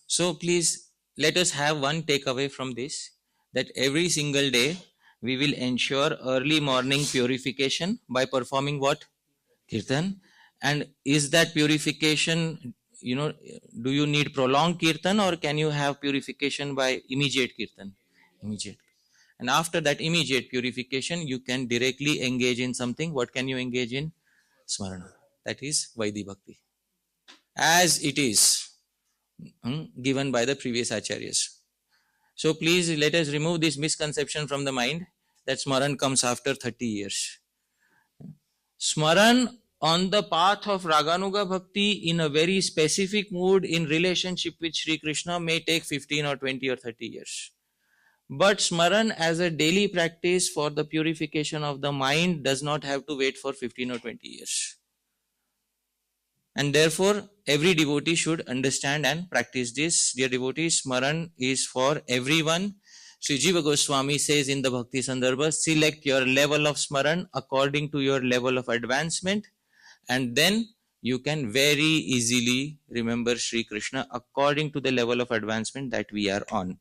So please let us have one takeaway from this, that every single day we will ensure early morning purification by performing what? Kirtan. And is that purification, do you need prolonged kirtan or can you have purification by immediate kirtan? Immediate. And after that immediate purification, you can directly engage in something. What can you engage in? Smarana. That is Vaidhi Bhakti. As it is given by the previous acharyas. So please let us remove this misconception from the mind that Smaran comes after 30 years. Smaran on the path of Raganuga Bhakti in a very specific mood in relationship with Sri Krishna may take 15 or 20 or 30 years. But Smaran as a daily practice for the purification of the mind does not have to wait for 15 or 20 years. And therefore, every devotee should understand and practice this. Dear devotees, Smaran is for everyone. Sri Jiva Goswami says in the Bhakti Sandarbha, select your level of Smaran according to your level of advancement, and then you can very easily remember Sri Krishna according to the level of advancement that we are on.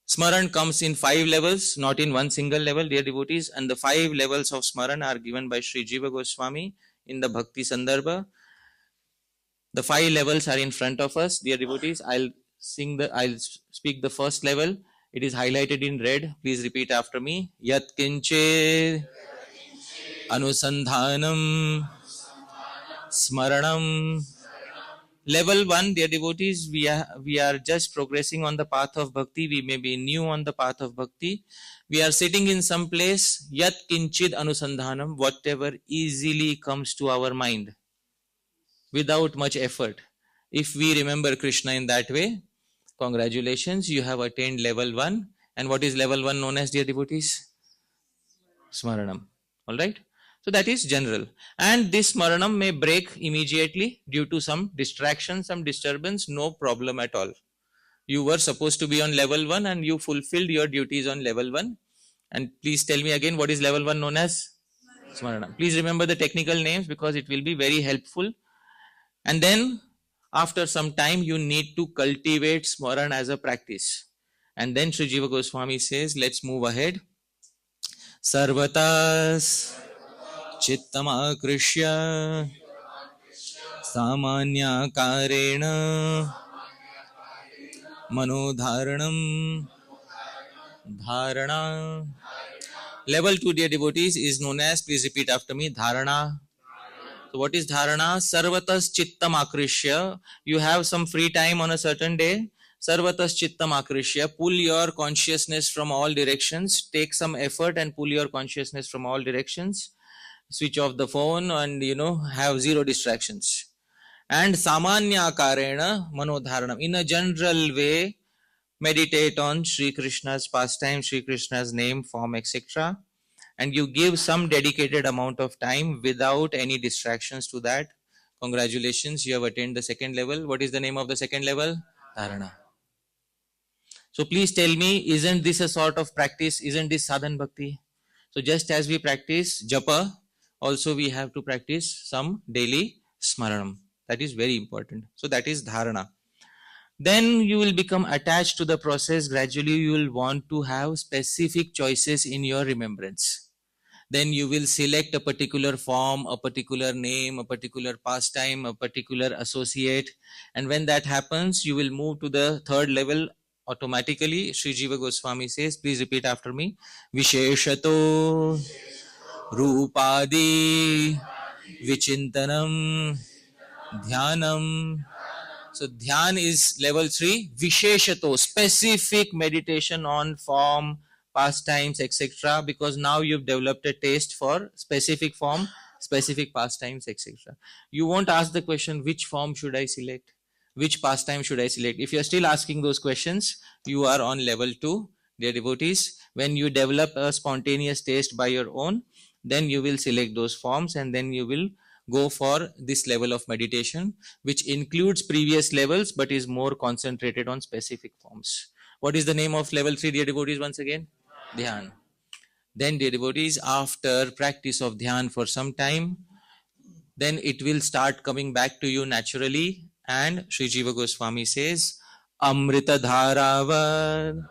Smaran comes in 5 levels, not in one single level, dear devotees, and the 5 levels of Smaran are given by Sri Jiva Goswami in the Bhakti Sandarbha. The 5 levels are in front of us, dear devotees. I'll speak the first level. It is highlighted in red. Please repeat after me. Yat kinche anusandhanam smaranam Level 1, dear devotees, we are just progressing on the path of bhakti. We may be new on the path of bhakti. We are sitting in some place, yat kinchid anusandhanam, whatever easily comes to our mind without much effort. If we remember Krishna in that way, congratulations, you have attained level 1. And what is level 1 known as, dear devotees? Smaranam. All right. So that is general. And this smaranam may break immediately due to some distraction, some disturbance, no problem at all. You were supposed to be on level 1 and you fulfilled your duties on level 1. And please tell me again, what is level 1 known as? Smaranam. Please remember the technical names because it will be very helpful. And then after some time, you need to cultivate smaran as a practice. And then Sri Jiva Goswami says, let's move ahead. Sarvatas Chittamakrishya Samanya Karena Manodharanam Dharana. Level 2, dear devotees, is known as, please repeat after me, Dharana. So what is Dharana? Sarvatas Chittam Akrishya. You have some free time on a certain day. Sarvatas Chittam Akrishya. Pull your consciousness from all directions. Take some effort and pull your consciousness from all directions. Switch off the phone and have zero distractions. And Samanya Karena Manodharanam. In a general way, meditate on Sri Krishna's pastime, Sri Krishna's name, form, etc. And you give some dedicated amount of time without any distractions to that. Congratulations, you have attained the second level. What is the name of the second level? Dharana. So please tell me, isn't this a sort of practice? Isn't this sadhan bhakti? So just as we practice japa, also we have to practice some daily smaranam. That is very important. So that is dharana. Then you will become attached to the process. Gradually you will want to have specific choices in your remembrance. Then you will select a particular form, a particular name, a particular pastime, a particular associate. And when that happens, you will move to the third level automatically. Sri Jiva Goswami says, please repeat after me. Visheshato Rupadi Vichintanam Dhyanam. So dhyan is level 3. Visheshato, specific meditation on form, pastimes, etc. Because now you've developed a taste for specific form, specific pastimes, etc. You won't ask the question, which form should I select? Which pastime should I select? If you're still asking those questions, you are on level 2, dear devotees. When you develop a spontaneous taste by your own, then you will select those forms and then you will go for this level of meditation, which includes previous levels but is more concentrated on specific forms. What is the name of level 3, dear devotees, once again? Dhyan. Then, dear devotees, after practice of dhyan for some time, then it will start coming back to you naturally. And Sri Jiva Goswami says, Amrita Dharavat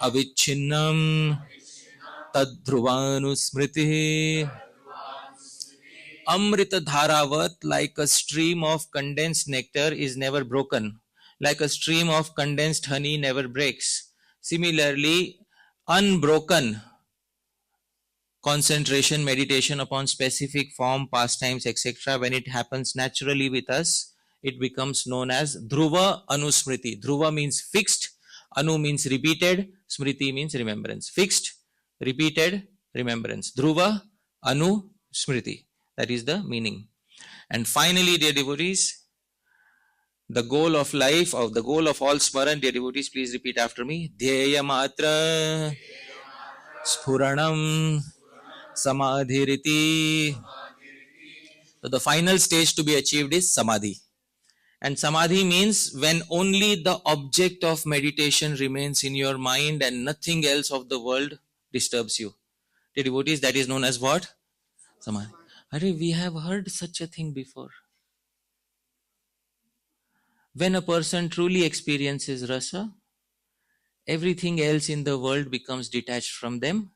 Avichinnam Tadhruvanu Smriti. Amrita Dharavat, like a stream of condensed nectar, is never broken. Like a stream of condensed honey never breaks. Similarly, unbroken concentration, meditation upon specific form, pastimes, etc., when it happens naturally with us, it becomes known as Dhruva Anusmriti. Dhruva means fixed, Anu means repeated, Smriti means remembrance. Fixed, repeated, remembrance. Dhruva, Anu, Smriti. That is the meaning. And finally, dear devotees, the goal of life, or the goal of all smaran, dear devotees, please repeat after me. Dhyaya matra sphuranam samadhiriti. So the final stage to be achieved is samadhi. And samadhi means when only the object of meditation remains in your mind and nothing else of the world disturbs you. Dear devotees, that is known as what? Samadhi. We have heard such a thing before. When a person truly experiences rasa, everything else in the world becomes detached from them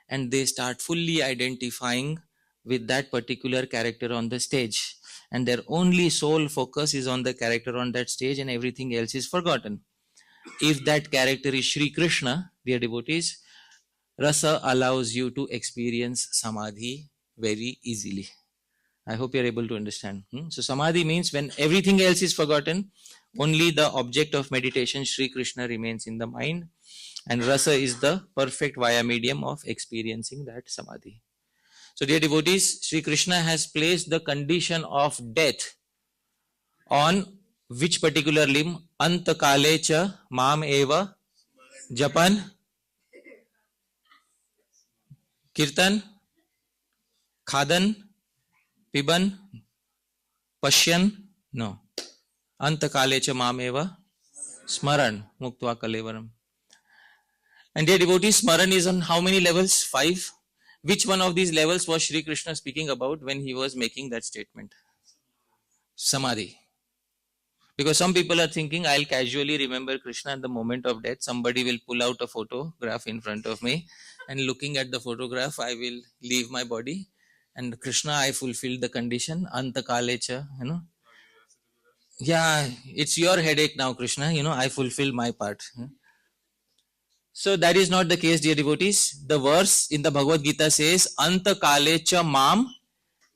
and they start fully identifying with that particular character on the stage. And their only sole focus is on the character on that stage and everything else is forgotten. If that character is Sri Krishna, dear devotees, rasa allows you to experience samadhi very easily. I hope you're able to understand. So samadhi means when everything else is forgotten, only the object of meditation, Sri Krishna, remains in the mind, and rasa is the perfect via medium of experiencing that samadhi. So dear devotees, Sri Krishna has placed the condition of death on which particular limb? Antakale cha mam eva japan kirtan khadan piban pashyan. No. Antakale cha mam eva smaran muktva kalevaram. And dear devotees, smaran is on how many levels? 5. Which one of these levels was Sri Krishna speaking about when he was making that statement? Samadhi. Because some people are thinking, I'll casually remember Krishna at the moment of death. Somebody will pull out a photograph in front of me, and looking at the photograph, I will leave my body. And Krishna, I fulfilled the condition. Antakalecha, Yeah, it's your headache now, Krishna. I fulfill my part. So that is not the case, dear devotees. The verse in the Bhagavad Gita says, Antakalecha mam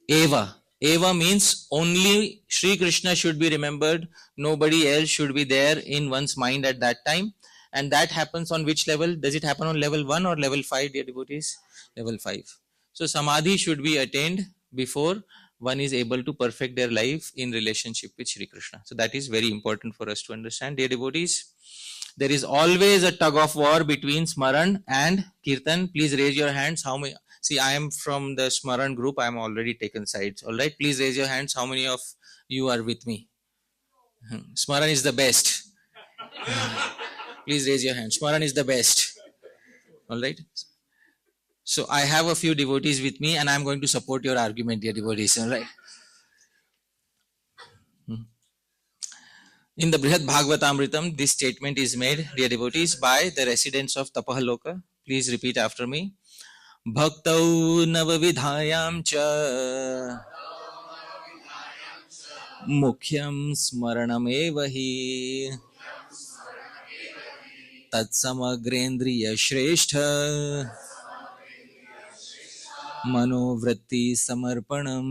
eva. Eva means only Sri Krishna should be remembered. Nobody else should be there in one's mind at that time. And that happens on which level? Does it happen on level 1 or level 5, dear devotees? Level 5. So samadhi should be attained before one is able to perfect their life in relationship with Sri Krishna. So that is very important for us to understand, dear devotees. There is always a tug of war between Smaran and Kirtan. Please raise your hands. How many? See, I am from the Smaran group. I am already taken sides. All right. Please raise your hands. How many of you are with me? Smaran is the best. Please raise your hands. Smaran is the best. All right. So I have a few devotees with me, and I am going to support your argument, dear devotees. All right. In the Brihad Bhagavatamritam, this statement is made, dear devotees, by the residents of Tapahaloka. Please repeat after me. Bhaktau navavidhayam cha mukhyam smaranam evahi tatsamagrendriya shrestha manovritti samarpanam.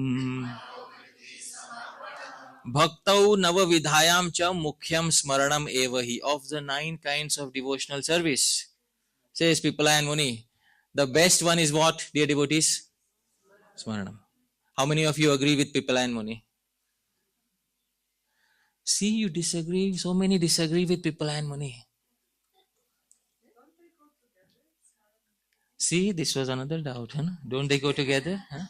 Bhaktau navavidhayam cha mukhyam smaranam evahi. Of the 9 kinds of devotional service, says Pipala and Muni, the best one is what, dear devotees? Smaranam. How many of you agree with Pipala and Muni? See, you disagree. So many disagree with Pipala and Muni. See, this was another doubt. Huh? Don't they go together? Huh?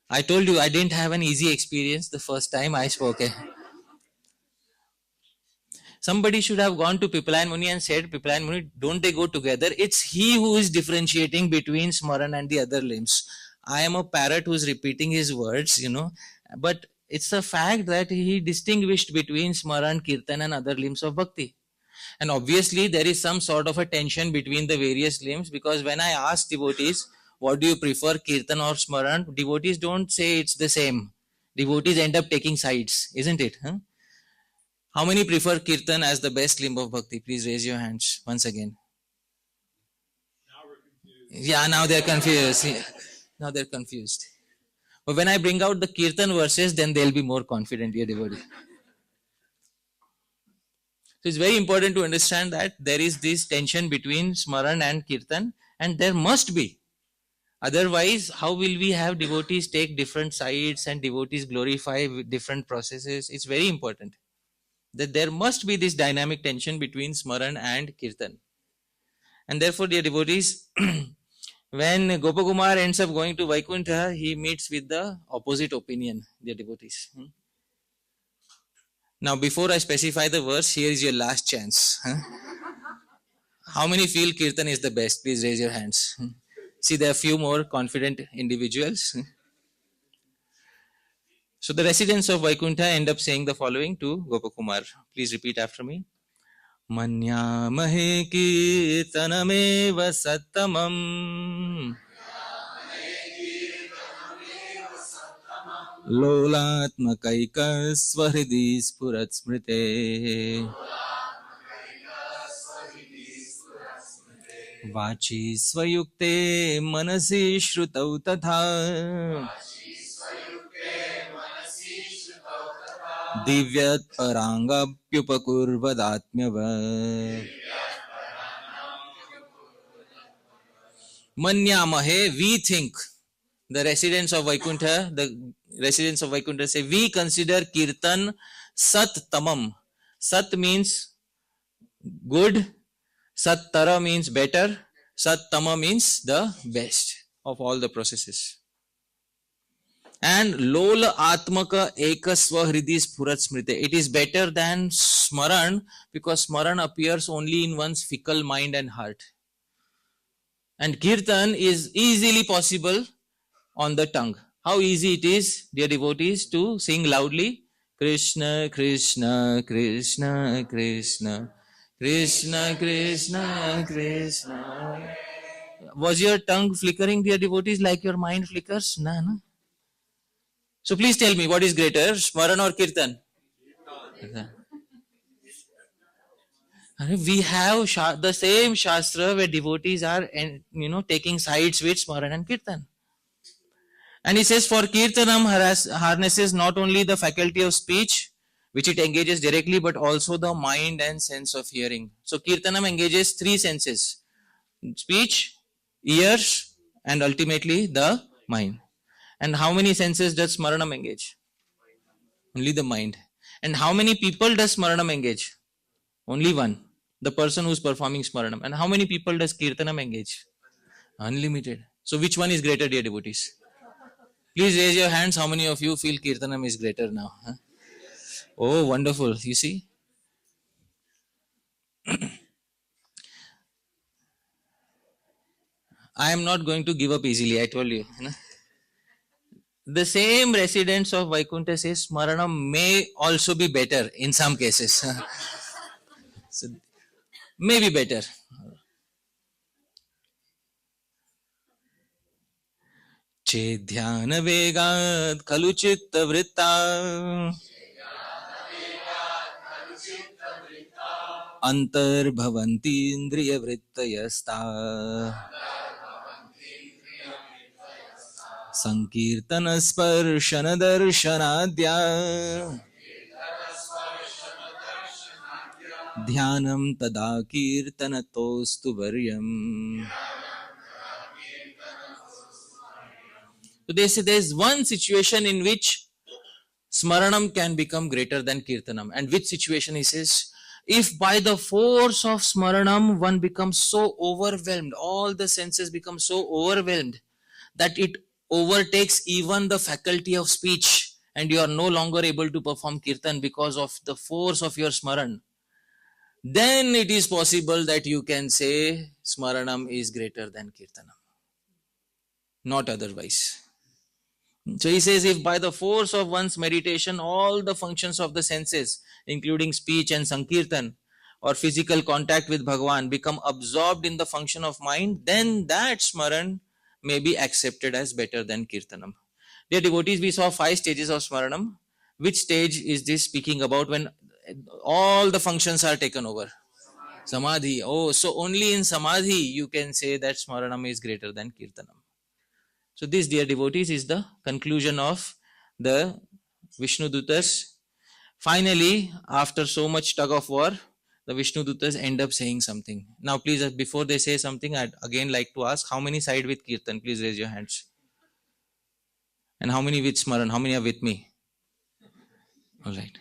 I told you I didn't have an easy experience the first time I spoke. Somebody should have gone to Pipala and Muni and said, Pipala and Muni, don't they go together? It's he who is differentiating between Smaran and the other limbs. I am a parrot who is repeating his words, but it's a fact that he distinguished between Smaran, Kirtan and other limbs of Bhakti. And obviously there is some sort of a tension between the various limbs, because when I ask devotees, what do you prefer, Kirtan or Smaran? Devotees don't say it's the same. Devotees end up taking sides, isn't it? Huh? How many prefer Kirtan as the best limb of Bhakti? Please raise your hands once again. Now we're confused. Yeah, now they're confused. Yeah. Now they're confused. But when I bring out the Kirtan verses, then they'll be more confident, dear devotee. So it's very important to understand that there is this tension between Smaran and Kirtan, and there must be. Otherwise, how will we have devotees take different sides and devotees glorify different processes? It's very important that there must be this dynamic tension between Smaran and Kirtan. And therefore, dear devotees, when Gopakumar ends up going to Vaikuntha, he meets with the opposite opinion, dear devotees. Now, before I specify the verse, here is your last chance. How many feel Kirtan is the best? Please raise your hands. See, there are few more confident individuals. So the residents of Vaikuntha end up saying the following to Gopakumar. Please repeat after me. Manyamahe kirtanameva sattamam lolatmakaika swahridi spurat smrite vachi swayukte manasi shrutau tatha Divyat parangapyupakurvadatmyava Manyamahe, we think. The residents of Vaikuntha say, we consider Kirtan Sat Tamam. Sat means good, Sat Tara means better, Sat Tama means the best of all the processes. And Lola Atmaka Ekasva Hridi Spurat Smrite. It is better than Smaran because Smaran appears only in one's fickle mind and heart. And Kirtan is easily possible on the tongue. How easy it is, dear devotees, to sing loudly Krishna, Krishna, Krishna, Krishna, Krishna, Krishna, Krishna. Was your tongue flickering, dear devotees, like your mind flickers? No, no. So please tell me, what is greater, Smaran or Kirtan? We have the same Shastra where devotees are taking sides with Smaran and Kirtan. And he says, for Kirtanam harnesses not only the faculty of speech, which it engages directly, but also the mind and sense of hearing. So Kirtanam engages three senses: speech, ears, and ultimately the mind. And how many senses does Smaranam engage? Only the mind. And how many people does Smaranam engage? Only one, the person who is performing Smaranam. And how many people does Kirtanam engage? Unlimited. So which one is greater, dear devotees? Please raise your hands. How many of you feel Kirtanam is greater now? Huh? Oh, wonderful. You see? I am not going to give up easily, I told you. The same residents of Vaikuntha say Smaranam may also be better in some cases. So, may be better. Chedhyana vegat khalu chitta vritta antar bhavanti indriya vrittayasta sankirtana sparshana darshanadya dhyanam tada kirtanatostu varyam. So they say there is one situation in which Smaranam can become greater than Kirtanam. And which situation? He says, if by the force of Smaranam one becomes so overwhelmed, all the senses become so overwhelmed that it overtakes even the faculty of speech and you are no longer able to perform Kirtan because of the force of your Smaran, then it is possible that you can say Smaranam is greater than Kirtanam. Not otherwise. So he says, if by the force of one's meditation, all the functions of the senses, including speech and Sankirtan, or physical contact with Bhagavan, become absorbed in the function of mind, then that Smaran may be accepted as better than Kirtanam. Dear devotees, we saw 5 stages of Smaranam. Which stage is this speaking about when all the functions are taken over? Samadhi. Oh, so only in Samadhi you can say that Smaranam is greater than Kirtanam. So this, dear devotees, is the conclusion of the Vishnu Dutas. Finally, after so much tug of war, the Vishnu Dutas end up saying something. Now please, before they say something, I'd again like to ask, how many side with Kirtan? Please raise your hands. And how many with Smaran? How many are with me? Alright.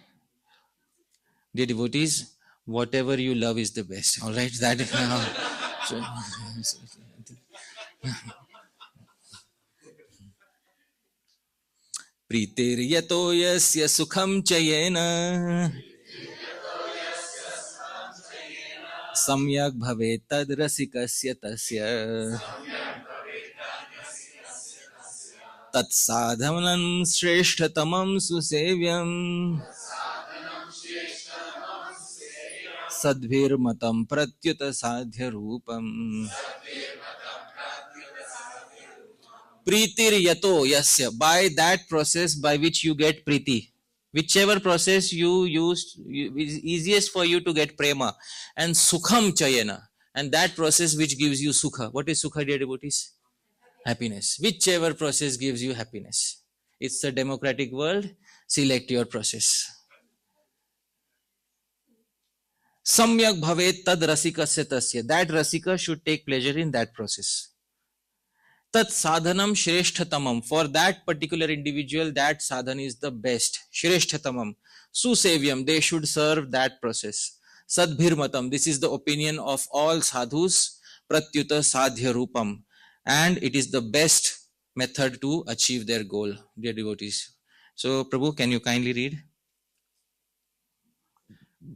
Dear devotees, whatever you love is the best. Alright, that is Pritir yato yasya sukham chayena samyak bhavet tad rasikasya tasya tat sadhanam shreshtatamam susevyam sadbhir matam pratyuta sadhya rupam. Pritir yato yasya, by that process by which you get priti, whichever process you use is easiest for you to get prema, and sukham chayena, and that process which gives you sukha. What is sukha, dear devotees? Happiness. Whichever process gives you happiness. It's a democratic world. Select your process. Samyak bhavet tad rasikasya tasya. That rasika should take pleasure in that process. Tat sadhanam shreshtatamam. For that particular individual, that sadhan is the best. Shreshtatamam. Susevyam. They should serve that process. Sadbhirmatam. This is the opinion of all sadhus. Pratyuta sadhya rupam. And it is the best method to achieve their goal, dear devotees. So, Prabhu, can you kindly read?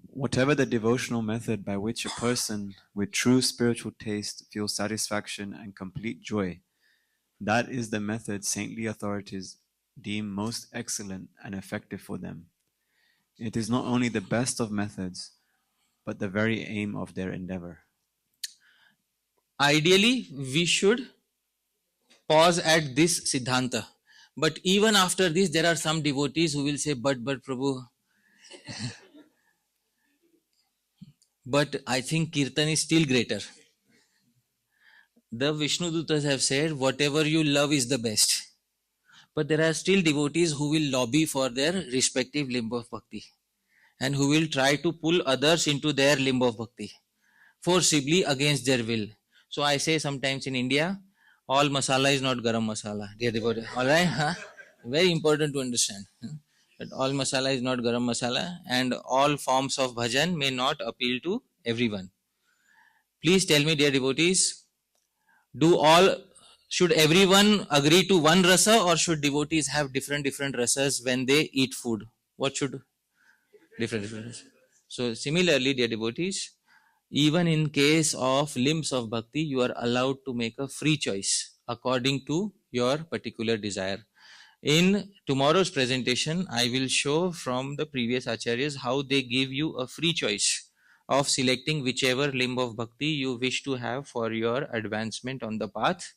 Whatever the devotional method by which a person with true spiritual taste feels satisfaction and complete joy, that is the method saintly authorities deem most excellent and effective for them. It is not only the best of methods, but the very aim of their endeavor. Ideally, we should pause at this Siddhanta. But even after this, there are some devotees who will say, but Prabhu, but I think Kirtan is still greater. The Vishnu Dutas have said, whatever you love is the best. But there are still devotees who will lobby for their respective limb of bhakti and who will try to pull others into their limb of bhakti forcibly against their will. So I say sometimes in India, all masala is not garam masala. Dear devotee, all right? Huh? Very important to understand. That all masala is not garam masala and all forms of bhajan may not appeal to everyone. Please tell me, dear devotees, should everyone agree to one rasa or should devotees have different rasas when they eat food? What should different rasas? So similarly, dear devotees, even in case of limbs of bhakti, you are allowed to make a free choice according to your particular desire. In tomorrow's presentation, I will show from the previous acharyas how they give you a free choice of selecting whichever limb of bhakti you wish to have for your advancement on the path.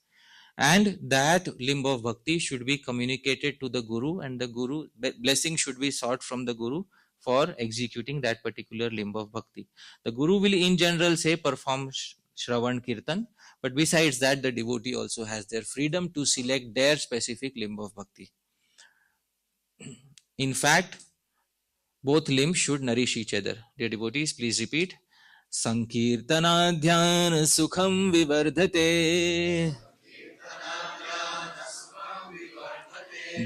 And that limb of bhakti should be communicated to the Guru and the Guru blessing should be sought from the Guru for executing that particular limb of bhakti. The Guru will in general say perform Shravan Kirtan, but besides that the devotee also has their freedom to select their specific limb of bhakti. In fact, both limbs should nourish each other. Dear devotees, please repeat. Sankirtana dhyana sukham vivardhate.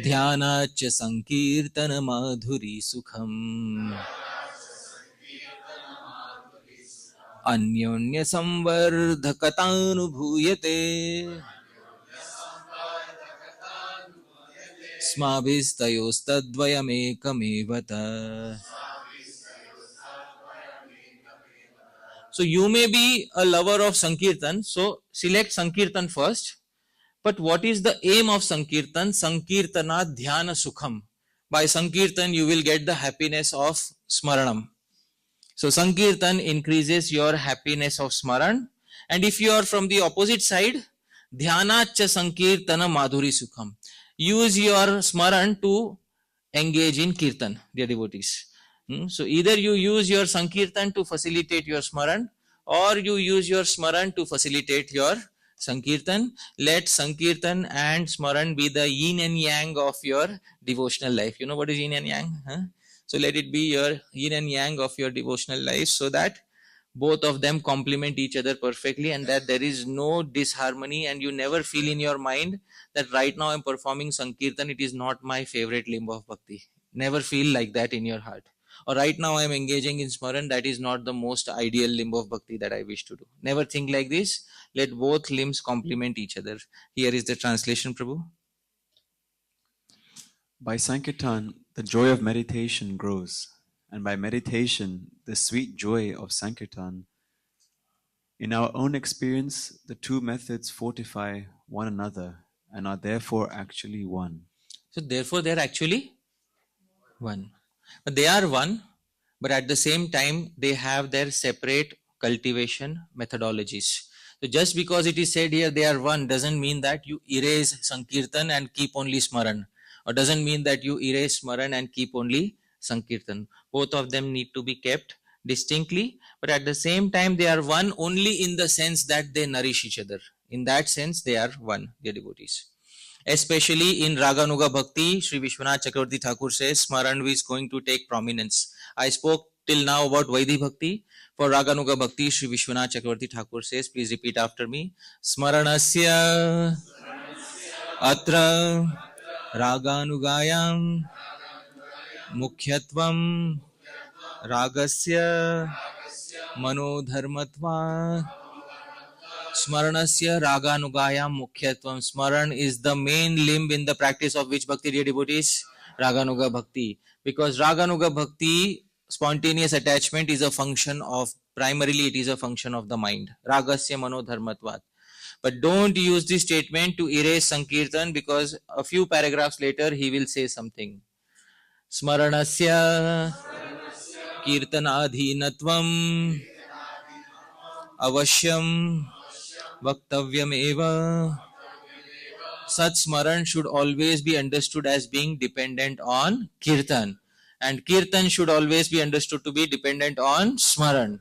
Dhyanacha sankirtana madhuri sukham. Anyonya samvardhakatanubhuyate. Smabhistayostadvayamekαμevata. So you may be a lover of Sankirtan, so select Sankirtan first. But what is the aim of Sankirtan? Sankirtana dhyana sukham. By Sankirtan you will get the happiness of Smaranam. So Sankirtan increases your happiness of Smaran. And if you are from the opposite side, Dhyanacha Sankirtana Madhuri Sukham. Use your Smaran to engage in Kirtan, dear devotees. So either you use your Sankirtan to facilitate your Smaran or you use your Smaran to facilitate your Sankirtan. Let Sankirtan and Smaran be the yin and yang of your devotional life. You know what is yin and yang? Huh? So let it be your yin and yang of your devotional life so that both of them complement each other perfectly and that there is no disharmony and you never feel in your mind that right now I'm performing Sankirtan, it is not my favorite limb of bhakti. Never feel like that in your heart. Or right now I'm engaging in Smaran, that is not the most ideal limb of bhakti that I wish to do. Never think like this. Let both limbs complement each other. Here is the translation, Prabhu. By Sankirtan, the joy of meditation grows, and by meditation, the sweet joy of Sankirtan. In our own experience, the two methods fortify one another and are therefore actually one. So therefore they are actually one. But they are one, but at the same time, they have their separate cultivation methodologies. So just because it is said here they are one doesn't mean that you erase Sankirtan and keep only Smaran. Or doesn't mean that you erase Smaran and keep only Sankirtan. Both of them need to be kept distinctly, but at the same time they are one only in the sense that they nourish each other. In that sense they are one, dear devotees. Especially in Raganuga Bhakti, Sri Vishwanath Chakravarti Thakur says Smaran is going to take prominence. I spoke till now about Vaidhi Bhakti. For Raganuga Bhakti, Sri Vishwanath Chakravarti Thakur says, please repeat after me. Smaranasya Atra Raganugayam Mukhyatvam Ragasya Manodharmatva. Smaranasya Raganugayam Mukhyatvam. Smaran is the main limb in the practice of which Bhakti, dear devotees? Raganuga Bhakti. Because Raganuga Bhakti, spontaneous attachment, is a function of, primarily it is a function of the mind. Ragasya Manodharmatvat. But don't use this statement to erase Sankirtan, because a few paragraphs later he will say something. Smaranasya Kirtanadhinatvam Avashyam Vaktavyam eva. Such smaran should always be understood as being dependent on kirtan, and kirtan should always be understood to be dependent on smaran.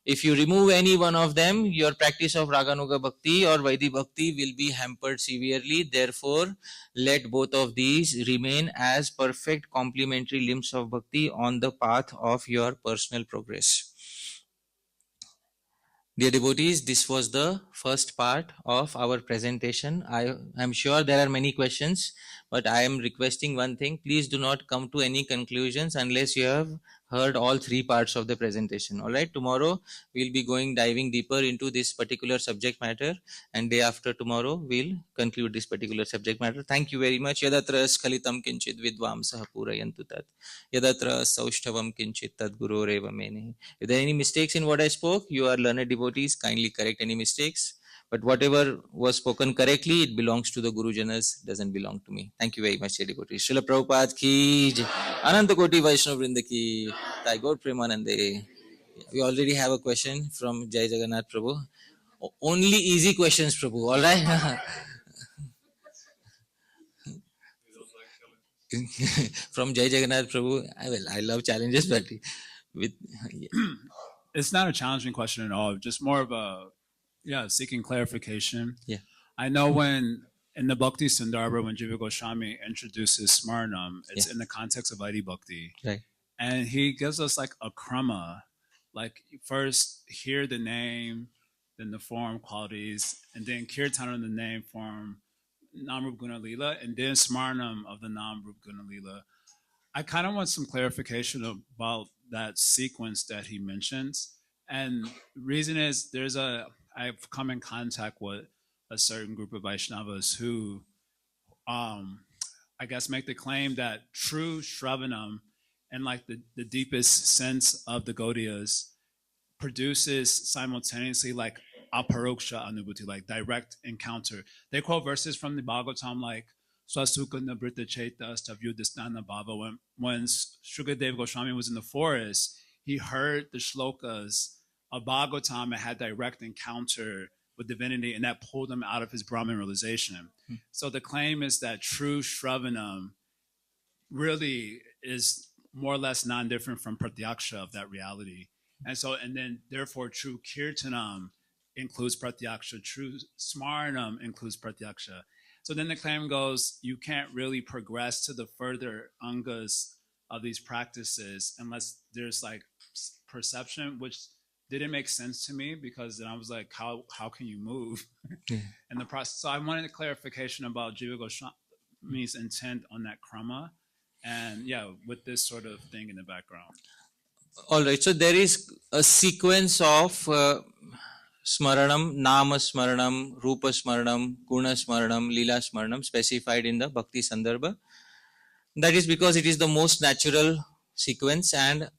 If you remove any one of them, your practice of Raganuga Bhakti or Vaidhi Bhakti will be hampered severely. Therefore, let both of these remain as perfect complementary limbs of Bhakti on the path of your personal progress. Dear devotees, this was the first part of our presentation. I am sure there are many questions, but I am requesting one thing. Please do not come to any conclusions unless you have heard all three parts of the presentation. All right, tomorrow we'll be diving deeper into this particular subject matter, and day after tomorrow we'll conclude this particular subject matter. Thank you very much. Yadatra skalitam kinchit vidvamsah purayantu tat. Yadatra saushtavam kinchit tad guroreva mene. If there are any mistakes in what I spoke, you are learned devotees, kindly correct any mistakes. But whatever was spoken correctly, it belongs to the Guru Janas, doesn't belong to me. Thank you very much, dear devotees. Srila Prabhupada ki jai. Ananta Koti Vaishnava Vrinda ki. Tagore Premanande. We already have a question from Jai Jagannath Prabhu. Only easy questions, Prabhu. All right? From Jai Jagannath Prabhu. I love challenges, but with It's not a challenging question at all. Just more of a seeking clarification. Yeah. I know when in the Bhakti Sundarbha, when Jiva Goswami introduces Smaranam, it's in the context of Vaidhi Bhakti. Right. And he gives us like a krama, like first hear the name, then the form qualities, and then kirtan the name, form, Namrup Guna Lila, and then Smaranam of the Namrup Guna Lila. I kind of want some clarification about that sequence that he mentions. And the reason is I've come in contact with a certain group of Vaishnavas who, I guess, make the claim that true Shravanam and like the deepest sense of the Gaudiyas produces simultaneously like aparoksha anubhuti, like direct encounter. They quote verses from the Bhagavatam like Swasukha Nabrita Cheta Stavyudistana Bhava. When Shukadev Goswami was in the forest, he heard the shlokas of Bhagavatam and had direct encounter with divinity, and that pulled him out of his Brahman realization. So the claim is that true Shravanam really is more or less non-different from Pratyaksha of that reality. And then therefore true Kirtanam includes Pratyaksha, true Smaranam includes Pratyaksha. So then the claim goes, you can't really progress to the further angas of these practices unless there's like perception, which didn't make sense to me, because then I was like, how can you move in the process? So I wanted a clarification about Jiva Goswami's intent on that krama, and with this sort of thing in the background. all right, so there is a sequence of Smaranam, Nama Smaranam, Rupa Smaranam, Guna Smaranam, Lila Smaranam specified in the Bhakti Sandarbha. That is because it is the most natural sequence, and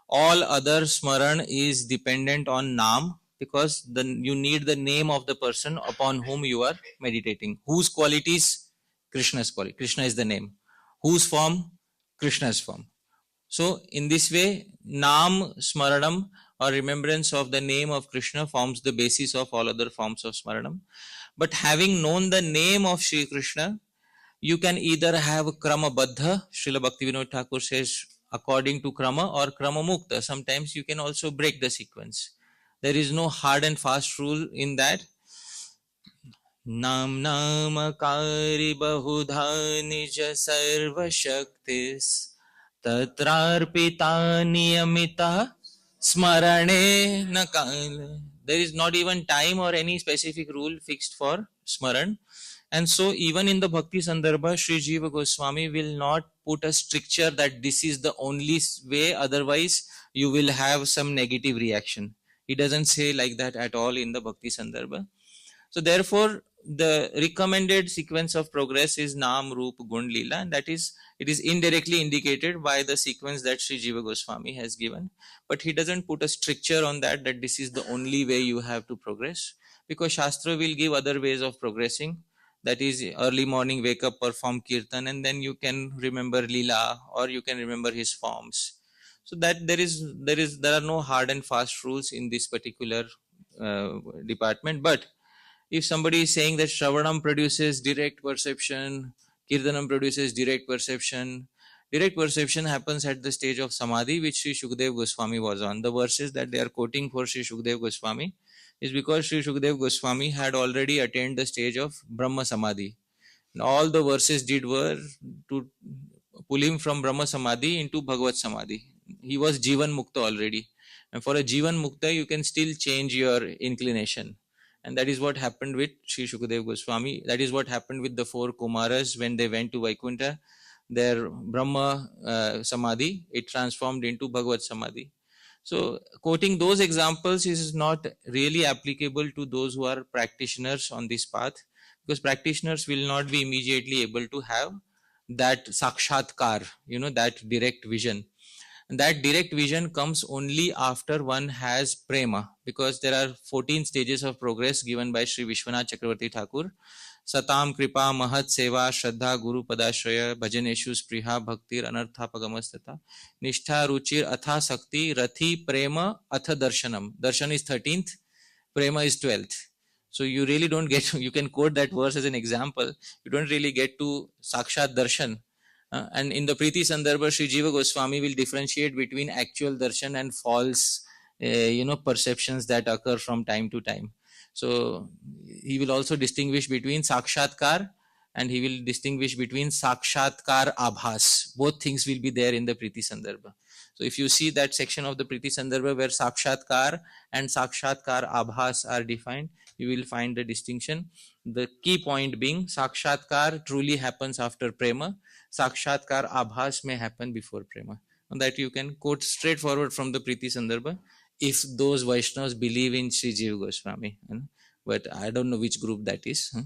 all other Smaran is dependent on Nam, because you need the name of the person upon whom you are meditating. Whose qualities? Krishna's quality. Krishna is the name. Whose form? Krishna's form. So in this way, Nam Smaranam or remembrance of the name of Krishna forms the basis of all other forms of Smaranam. But having known the name of Sri Krishna, you can either have Krama Baddha, Srila Bhaktivinoda Thakur says, according to Krama, or Krama Mukta. Sometimes you can also break the sequence. There is no hard and fast rule in that. Nam Namakari Bahudha Nija Sarva Shaktis Tatrarpita niyamita smarane na kal. There is not even time or any specific rule fixed for smaran. And so even in the Bhakti Sandarbha, Sri Jiva Goswami will not put a stricture that this is the only way, otherwise you will have some negative reaction. He doesn't say like that at all in the Bhakti Sandarbha. So therefore, the recommended sequence of progress is Nam, Roop, Gun, Leela, and that is, it is indirectly indicated by the sequence that Sri Jiva Goswami has given. But he doesn't put a stricture on that this is the only way you have to progress, because Shastra will give other ways of progressing. That is, early morning, wake up, perform kirtan, and then you can remember Leela or you can remember his forms. So that there are no hard and fast rules in this particular department. But if somebody is saying that Shravanam produces direct perception, Kirtanam produces direct perception happens at the stage of Samadhi, which Sri Shukdev Goswami was on. The verses that they are quoting for Sri Shukdev Goswami is because Sri Shukdev Goswami had already attained the stage of Brahma Samadhi. And all the verses did were to pull him from Brahma Samadhi into Bhagavad Samadhi. He was Jivan Mukta already. And for a Jivan Mukta, you can still change your inclination. And that is what happened with Sri Shukdev Goswami. That is what happened with the 4 Kumaras when they went to Vaikuntha. Their Brahma Samadhi, it transformed into Bhagavad Samadhi. So quoting those examples is not really applicable to those who are practitioners on this path, because practitioners will not be immediately able to have that sakshatkar, that direct vision. And that direct vision comes only after one has prema, because there are 14 stages of progress given by Sri Vishwanath Chakravarti Thakur. Satam kripa mahat seva shraddha guru padashraya bhajaneshu spriha bhaktir anartha pagamastata nishtha ruchir atha sakti rathi prema atha darshanam. Darshan is 13th, prema is 12th. So you really don't get, you can quote that verse as an example, you don't really get to sakshat darshan. And in the Priti Sandarbha, Sri Jiva Goswami will differentiate between actual darshan and false, perceptions that occur from time to time. So he will also distinguish between sakshatkar and he will distinguish between sakshatkar abhas. Both things will be there in the Priti Sandarbha. So if you see that section of the Priti Sandarbha where sakshatkar and sakshatkar abhas are defined, you will find the distinction. The key point being sakshatkar truly happens after prema. Sakshatkar abhas may happen before prema. And that you can quote straightforward from the Priti Sandarbha if those Vaishnavas believe in Sri Jiva Goswami. But I don't know which group that is.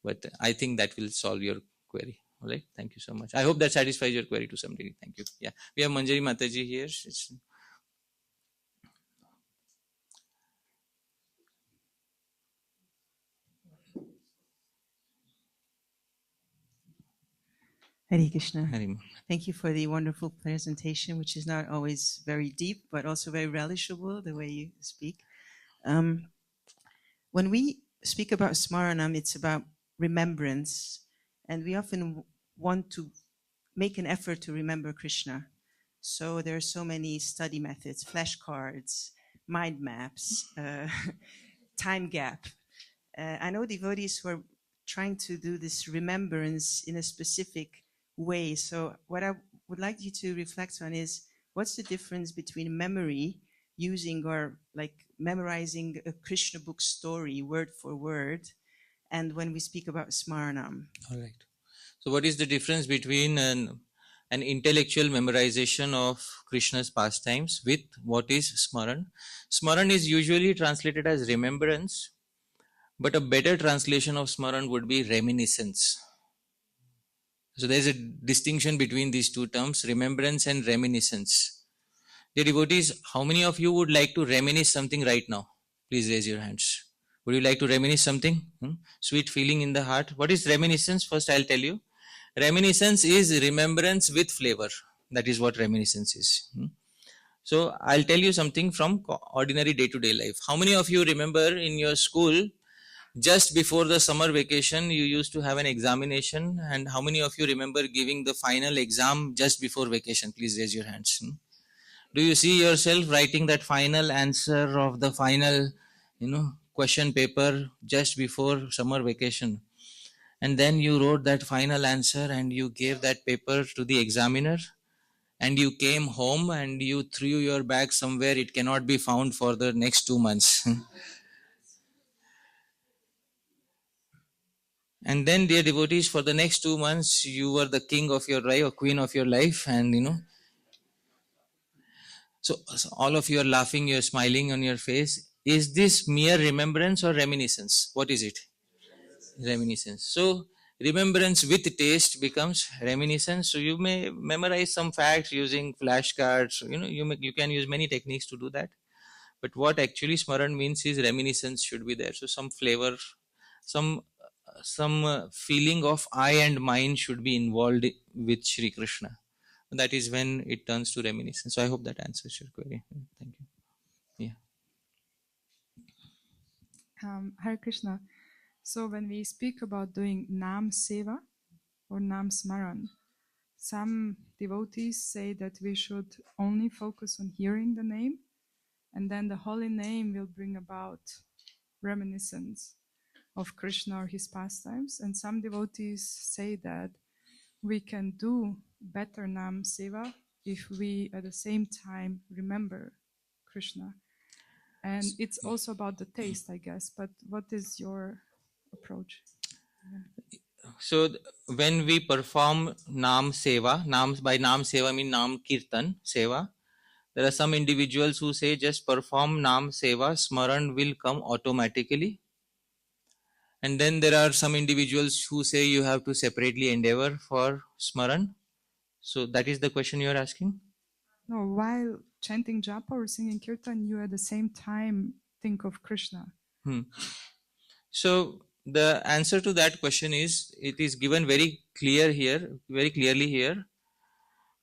But I think that will solve your query. All right. Thank you so much. I hope that satisfies your query to some degree. Thank you. Yeah. We have Manjari Mataji here. Hare Krishna. Hare. Thank you for the wonderful presentation, which is not always very deep, but also very relishable, the way you speak. When we speak about Smaranam, it's about remembrance, and we often want to make an effort to remember Krishna. So there are so many study methods, flashcards, mind maps, time gap. I know devotees who are trying to do this remembrance in a specific way. So what I would like you to reflect on is, what's the difference between memory, using or like memorizing a Krishna book story word for word, and when we speak about Smaranam? All right. So what is the difference between an intellectual memorization of Krishna's pastimes with what is Smaran? Smaran is usually translated as remembrance, but a better translation of Smaran would be reminiscence. So there is a distinction between these two terms, remembrance and reminiscence. Dear devotees, how many of you would like to reminisce something right now? Please raise your hands. Would you like to reminisce something? Sweet feeling in the heart. What is reminiscence? First I'll tell you. Reminiscence is remembrance with flavor. That is what reminiscence is. So I'll tell you something from ordinary day-to-day life. How many of you remember in your school, just before the summer vacation, you used to have an examination, and how many of you remember giving the final exam just before vacation? Please raise your hands. Do you see yourself writing that final answer of the final, question paper just before summer vacation? And then you wrote that final answer and you gave that paper to the examiner, and you came home and you threw your bag somewhere, it cannot be found for the next 2 months. And then, dear devotees, for the next 2 months, you were the king of your life or queen of your life, and so all of you are laughing, you're smiling on your face. Is this mere remembrance or reminiscence? What is it? Reminiscence. So remembrance with taste becomes reminiscence. So you may memorize some facts using flashcards. You can use many techniques to do that. But what actually Smaran means is reminiscence should be there. So some flavor, some feeling of I and mine should be involved with Shri Krishna. That is when it turns to reminiscence. So I hope that answers your query. Thank you. Yeah. Hare Krishna. So when we speak about doing Nam Seva or Nam Smaran, some devotees say that we should only focus on hearing the name, and then the holy name will bring about reminiscence of Krishna or his pastimes. And some devotees say that we can do better Nam Seva if we at the same time remember Krishna. And it's also about the taste, I guess. But what is your approach? So when we perform Nam Seva, by Nam Seva I mean Nam Kirtan Seva, there are some individuals who say just perform Nam Seva, Smaran will come automatically. And then there are some individuals who say you have to separately endeavor for Smaran. So that is the question you are asking? No, while chanting japa or singing kirtan, you at the same time think of Krishna. So the answer to that question is, it is given very clearly here,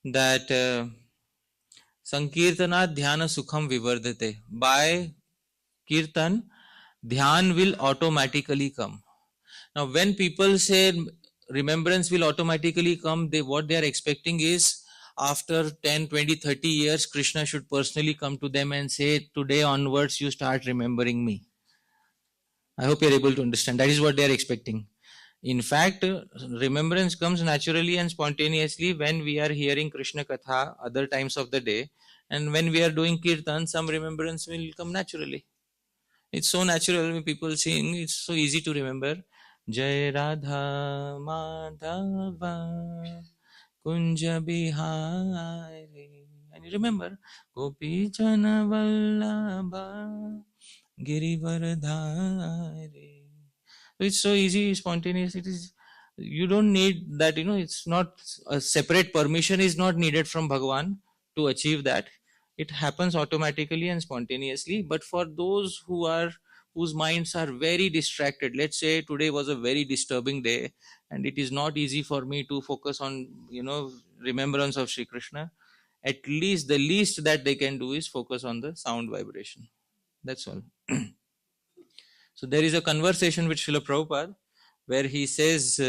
that Sankirtana dhyana sukham vivardate. By kirtan, dhyan will automatically come. Now when people say remembrance will automatically come, what they are expecting is after 10, 20, 30 years, Krishna should personally come to them and say, today onwards you start remembering me. I hope you are able to understand. That is what they are expecting. In fact, remembrance comes naturally and spontaneously when we are hearing Krishna Katha other times of the day, and when we are doing kirtan, some remembrance will come naturally. It's so natural when people sing, it's so easy to remember. Jai Radha Madhava Kunja Bihari. And you remember, Gopi Jana Vallabha Girivardhari. It's so easy, spontaneous. It is. You don't need that. It's not a separate permission is not needed from Bhagavan to achieve that. It happens automatically and spontaneously. But for those whose minds are very distracted, let's say today was a very disturbing day, and it is not easy for me to focus on remembrance of Shri Krishna. At least the least that they can do is focus on the sound vibration. That's all. So there is a conversation with Srila Prabhupada where he says,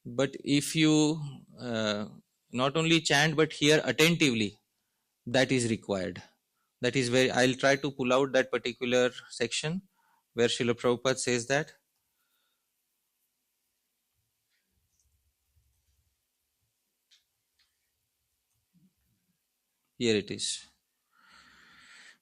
but if you not only chant but hear attentively, that is required. That is where I'll try to pull out that particular section where Srila Prabhupada says that. Here it is.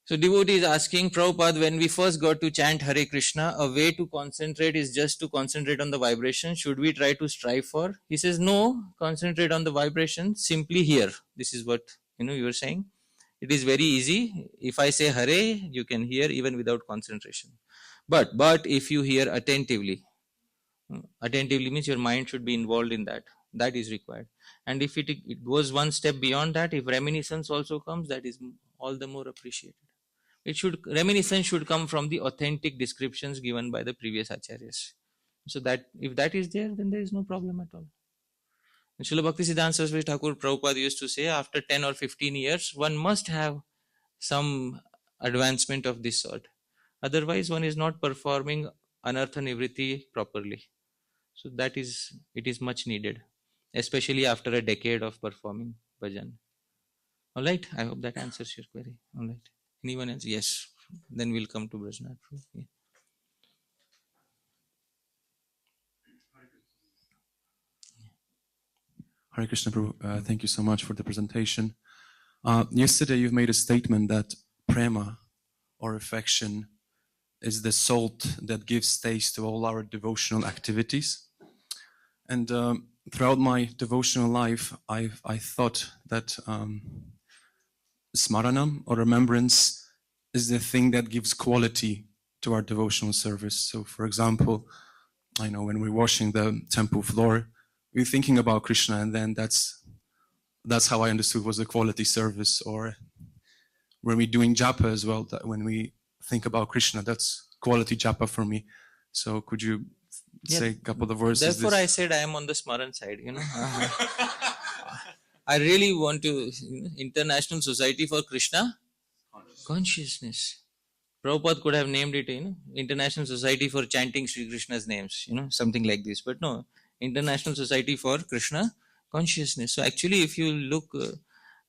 So devotee is asking, Prabhupada, when we first got to chant Hare Krishna, a way to concentrate is just to concentrate on the vibration. Should we try to strive for? He says, no, concentrate on the vibration, simply hear. This is what you were saying. It is very easy. If I say Hare, you can hear even without concentration. But if you hear attentively means your mind should be involved in that. That is required. And if it goes one step beyond that, if reminiscence also comes, that is all the more appreciated. Reminiscence should come from the authentic descriptions given by the previous acharyas. So that if that is there, then there is no problem at all. And Srila Bhaktisiddhanta Saraswati Thakur Prabhupada used to say, after 10 or 15 years, one must have some advancement of this sort. Otherwise, one is not performing anartha nivritti properly. So it is much needed, especially after a decade of performing bhajan. All right, I hope that answers your query. All right. Anyone else? Yes. Then we'll come to Brajnath. Yeah. Hare Krishna Prabhu, thank you so much for the presentation. Yesterday you've made a statement that prema, or affection, is the salt that gives taste to all our devotional activities. And throughout my devotional life, I thought that smaranam, or remembrance, is the thing that gives quality to our devotional service. So for example, I know when we're washing the temple floor, we're thinking about Krishna, and then that's how I understood was a quality service. Or when we're doing japa as well, that when we think about Krishna, that's quality japa for me. So could you say a couple of verses? Therefore, I said I am on the Smaran side, I really want to, International Society for Krishna Consciousness. Prabhupada could have named it, International Society for Chanting Sri Krishna's names, something like this. But no, International Society for Krishna Consciousness. So actually, if you look,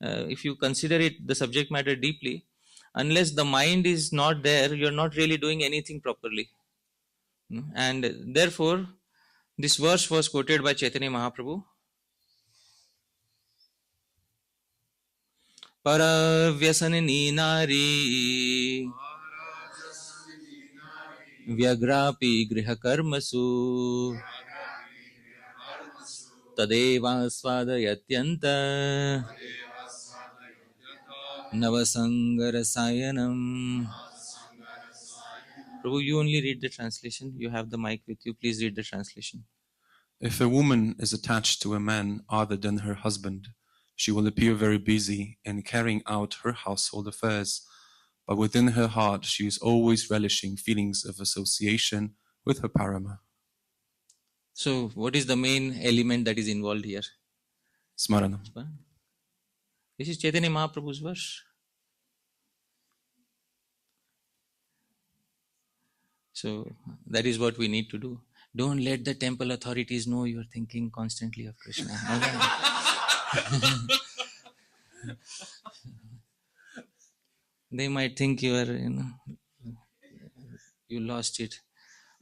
if you consider it, the subject matter deeply, unless the mind is not there, you're not really doing anything properly. And therefore, this verse was quoted by Chaitanya Mahaprabhu. Paravyasanini nari Vyagrapi griha karmasu Tadeva svadayatyanta Navasangarasayanam. Prabhu, you only read the translation. You have the mic with you. Please read the translation. If a woman is attached to a man other than her husband, she will appear very busy in carrying out her household affairs, but within her heart she is always relishing feelings of association with her parama. So, what is the main element that is involved here? Smarana. This is Chaitanya Mahaprabhu's verse. So, that is what we need to do. Don't let the temple authorities know you are thinking constantly of Krishna. They might think you are, you lost it.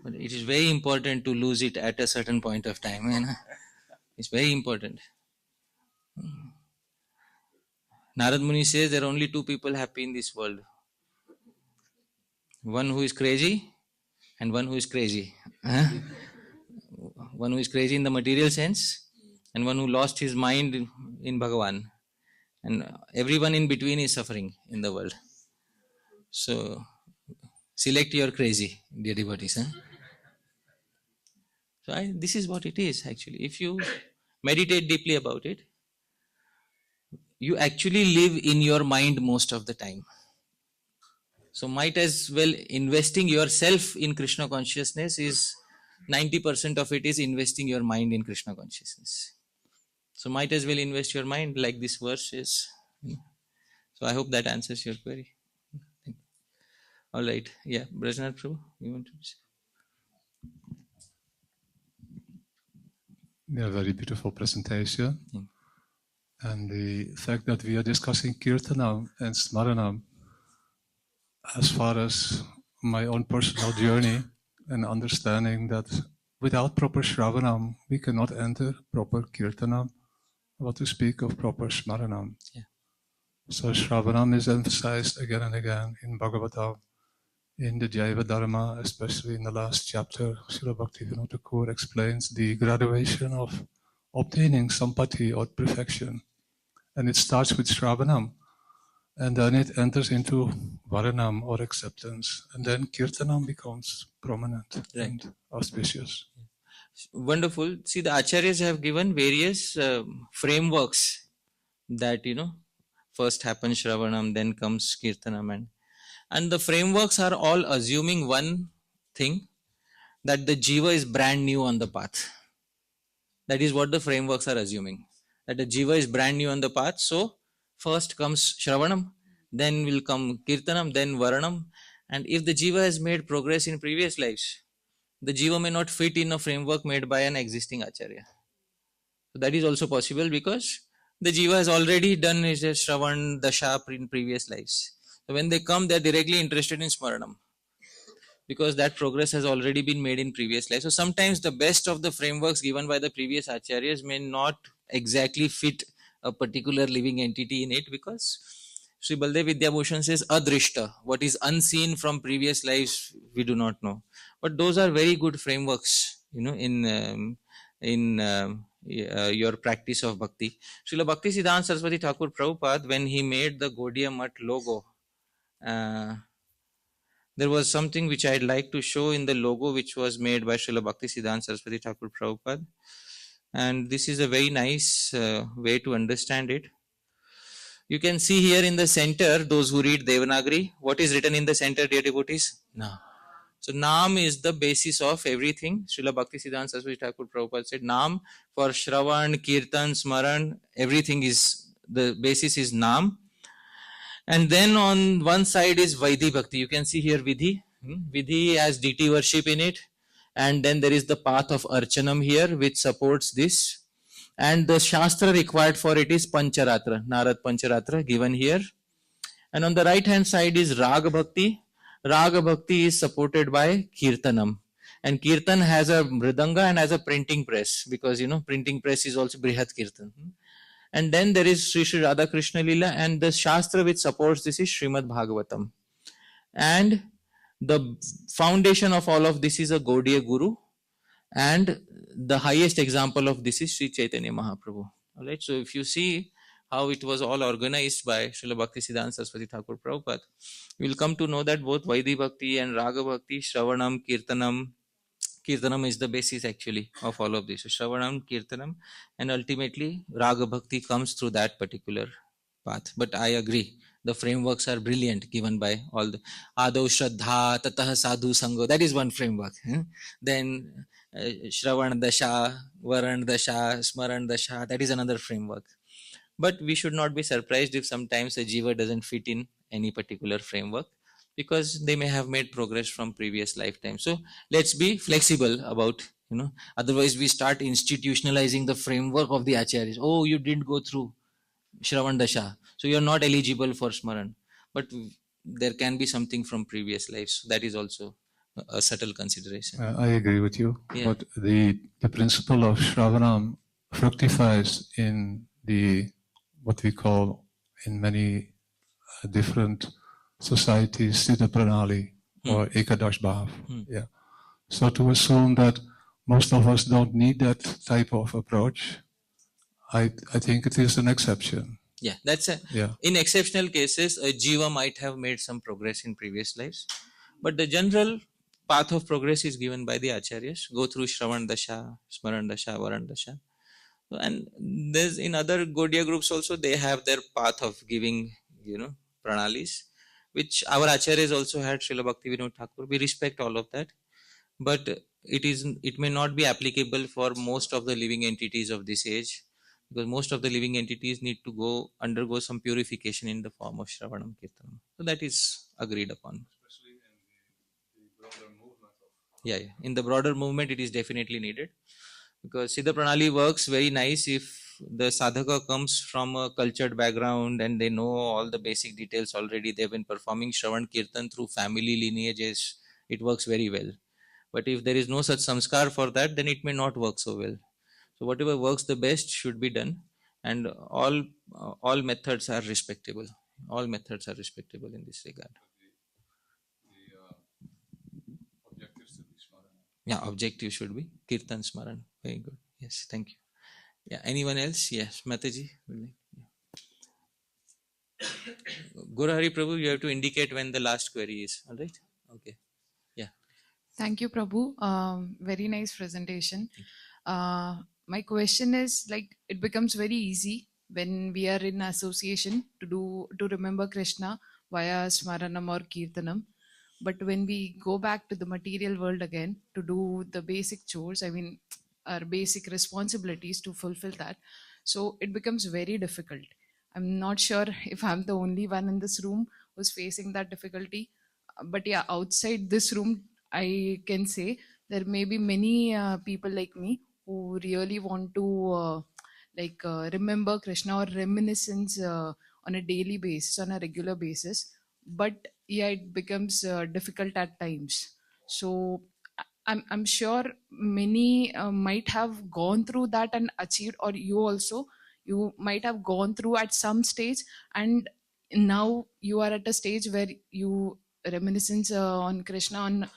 But it is very important to lose it at a certain point of time. It's very important. Narad Muni says there are only two people happy in this world. One who is crazy and one who is crazy. One who is crazy in the material sense and one who lost his mind in Bhagavan. And everyone in between is suffering in the world. So, select your crazy, dear devotees. So, this is what it is actually. If you meditate deeply about it, you actually live in your mind most of the time. So, might as well investing yourself in Krishna consciousness is 90% of it is investing your mind in Krishna consciousness. So, might as well invest your mind like this verse is. So, I hope that answers your query. All right. Yeah, Brajnath Prabhu, you want to say? Yeah, very beautiful presentation. And the fact that we are discussing Kirtanam and Smaranam, as far as my own personal journey and understanding that without proper Shravanam, we cannot enter proper Kirtanam, what to speak of proper Smaranam. Yeah. So Shravanam is emphasized again and again in Bhagavatam, in the Jaiva Dharma, especially in the last chapter. Srila Bhaktivinoda Thakur explains the graduation of obtaining sampati or perfection. And it starts with Shravanam, and then it enters into Varanam or acceptance, and then Kirtanam becomes prominent and auspicious. Wonderful. See, the Acharyas have given various frameworks that, first happens Shravanam, then comes Kirtanam. And the frameworks are all assuming one thing, that the Jiva is brand new on the path. That is what the frameworks are assuming. That the Jiva is brand new on the path. So, first comes Shravanam, then will come Kirtanam, then Varanam. And if the Jiva has made progress in previous lives, the Jiva may not fit in a framework made by an existing Acharya. So that is also possible because the Jiva has already done his Shravan, Dasha in previous lives. So when they come, they are directly interested in Smaranam, because that progress has already been made in previous life. So sometimes the best of the frameworks given by the previous acharyas may not exactly fit a particular living entity in it, because Sri Baldev Vidyabhushan says adrishta, what is unseen from previous lives we do not know. But those are very good frameworks, in your practice of bhakti. Srila Bhaktisiddhanta Saraswati Thakur Prabhupada, when he made the Gaudiya Math logo, there was something which I'd like to show in the logo which was made by Srila Bhaktisiddhanta Saraswati Thakur Prabhupada. And this is a very nice way to understand it. You can see here in the center, those who read Devanagari, what is written in the center, dear devotees? Naam. So Naam is the basis of everything. Srila Bhaktisiddhanta Saraswati Thakur Prabhupada said, Naam, for Shravan, Kirtan, Smaran, everything is, the basis is Naam. And then on one side is Vaidhi Bhakti. You can see here Vidhi. Vidhi has deity worship in it. And then there is the path of Archanam here, which supports this. And the Shastra required for it is Pancharatra, Narad Pancharatra, given here. And on the right hand side is Raga Bhakti. Raga Bhakti is supported by Kirtanam. And Kirtan has a Mridanga and has a printing press, because printing press is also Brihat Kirtan. And then there is Sri Sri Radha Krishna Lila, and the Shastra which supports this is Srimad Bhagavatam. And the foundation of all of this is a Gaudiya Guru, and the highest example of this is Sri Chaitanya Mahaprabhu. Alright, so if you see how it was all organized by Srila Bhaktisiddhanta Saraswati Thakur Prabhupada, you will come to know that both Vaidhi Bhakti and Raga Bhakti, Shravanam, Kirtanam is the basis actually of all of this. So Shravanam, Kirtanam, and ultimately Raga Bhakti comes through that particular path. But I agree, the frameworks are brilliant given by all the Ado Shraddha, Tatah Sadhu Sango, that is one framework. Then Shravan Dasha, Varan Dasha, Smaran Dasha, that is another framework. But we should not be surprised if sometimes a jiva doesn't fit in any particular framework, because they may have made progress from previous lifetime. So let's be flexible about, otherwise we start institutionalizing the framework of the acharyas. Oh, you didn't go through Shravan Dasha, so you're not eligible for Smaran. But there can be something from previous lives. That is also a subtle consideration. I agree with you. Yeah. But the principle of Shravanam fructifies in the what we call in many different societies Siddha Pranali or Ekadash Bhav. Yeah. So to assume that most of us don't need that type of approach, I think it is an exception. Yeah, that's in exceptional cases, a jiva might have made some progress in previous lives, but the general path of progress is given by the acharyas. Go through Shravan Dasha, Smaran Dasha, Varan Dasha. And there's in other Gaudiya groups also, they have their path of giving, pranalis, which our acharyas also had, Srila Bhakti Vinod Thakur. We respect all of that, but it may not be applicable for most of the living entities of this age, because most of the living entities need to undergo some purification in the form of Shravanam Kirtanam. So that is agreed upon. Especially in the broader movement. In the broader movement, it is definitely needed, because Siddha Pranali works very nice if the sadhaka comes from a cultured background and they know all the basic details already. They've been performing Shravan Kirtan through family lineages. It works very well. But if there is no such samskar for that, then it may not work so well. So whatever works the best should be done, and all methods are respectable. All methods are respectable in this regard. The objective should be Smaran. Yeah, objective should be Kirtan Smaran. Very good. Yes, thank you. Yeah, anyone else? Yes, Mataji. Guru Hari Prabhu, you have to indicate when the last query is. All right? Okay. Yeah. Thank you, Prabhu. Very nice presentation. My question is, it becomes very easy when we are in association to remember Krishna via Smaranam or Kirtanam. But when we go back to the material world again to do the basic chores, our basic responsibilities to fulfill that, so it becomes very difficult. I'm not sure if I'm the only one in this room who's facing that difficulty. But yeah, outside this room, I can say there may be many people like me who really want to remember Krishna or reminiscence on a daily basis, on a regular basis. But yeah, it becomes difficult at times. So I'm sure many might have gone through that and achieved, or you also, you might have gone through at some stage, and now you are at a stage where you reminiscence on Krishna on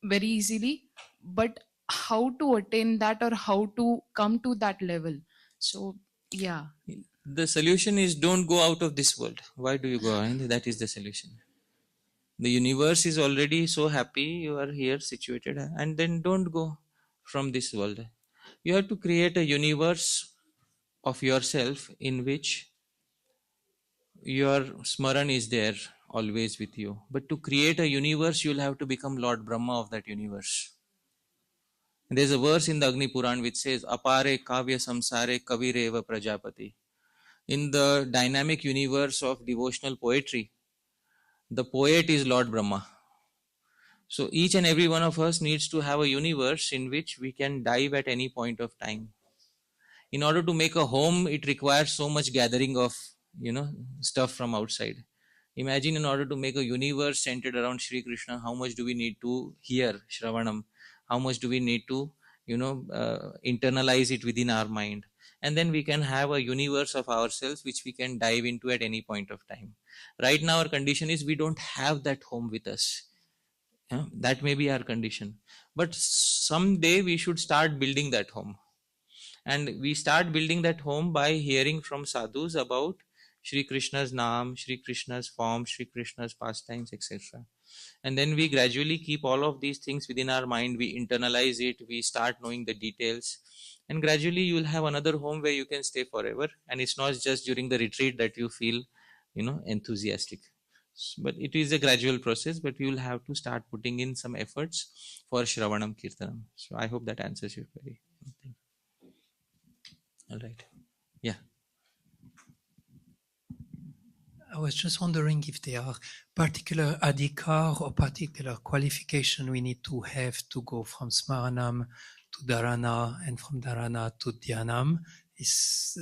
very easily. But how to attain that, or how to come to that level? So yeah. The solution is don't go out of this world. Why do you go? And that is the solution. The universe is already so happy you are here situated, and then don't go from this world. You have to create a universe of yourself in which your Smaran is there always with you. But to create a universe, you'll have to become Lord Brahma of that universe. And there's a verse in the Agni Puran which says, Apare kavya samsare kavireva prajapati. In the dynamic universe of devotional poetry, the poet is Lord Brahma. So each and every one of us needs to have a universe in which we can dive at any point of time. In order to make a home, it requires so much gathering of, stuff from outside. Imagine, in order to make a universe centered around Sri Krishna, how much do we need to hear Shravanam? How much do we need to, internalize it within our mind? And then we can have a universe of ourselves which we can dive into at any point of time. Right now, our condition is we don't have that home with us. That may be our condition. But someday we should start building that home. And we start building that home by hearing from sadhus about Shri Krishna's Naam, Shri Krishna's form, Shri Krishna's pastimes, etc. And then we gradually keep all of these things within our mind. We internalize it. We start knowing the details. And gradually you will have another home where you can stay forever. And it's not just during the retreat that you feel, enthusiastic. But it is a gradual process, but you will have to start putting in some efforts for Shravanam Kirtanam. So I hope that answers your query. All right. Yeah. I was just wondering if there are particular adhikar or particular qualification we need to have to go from Smaranam to Dharana and from Dharana to Dhyanam. Is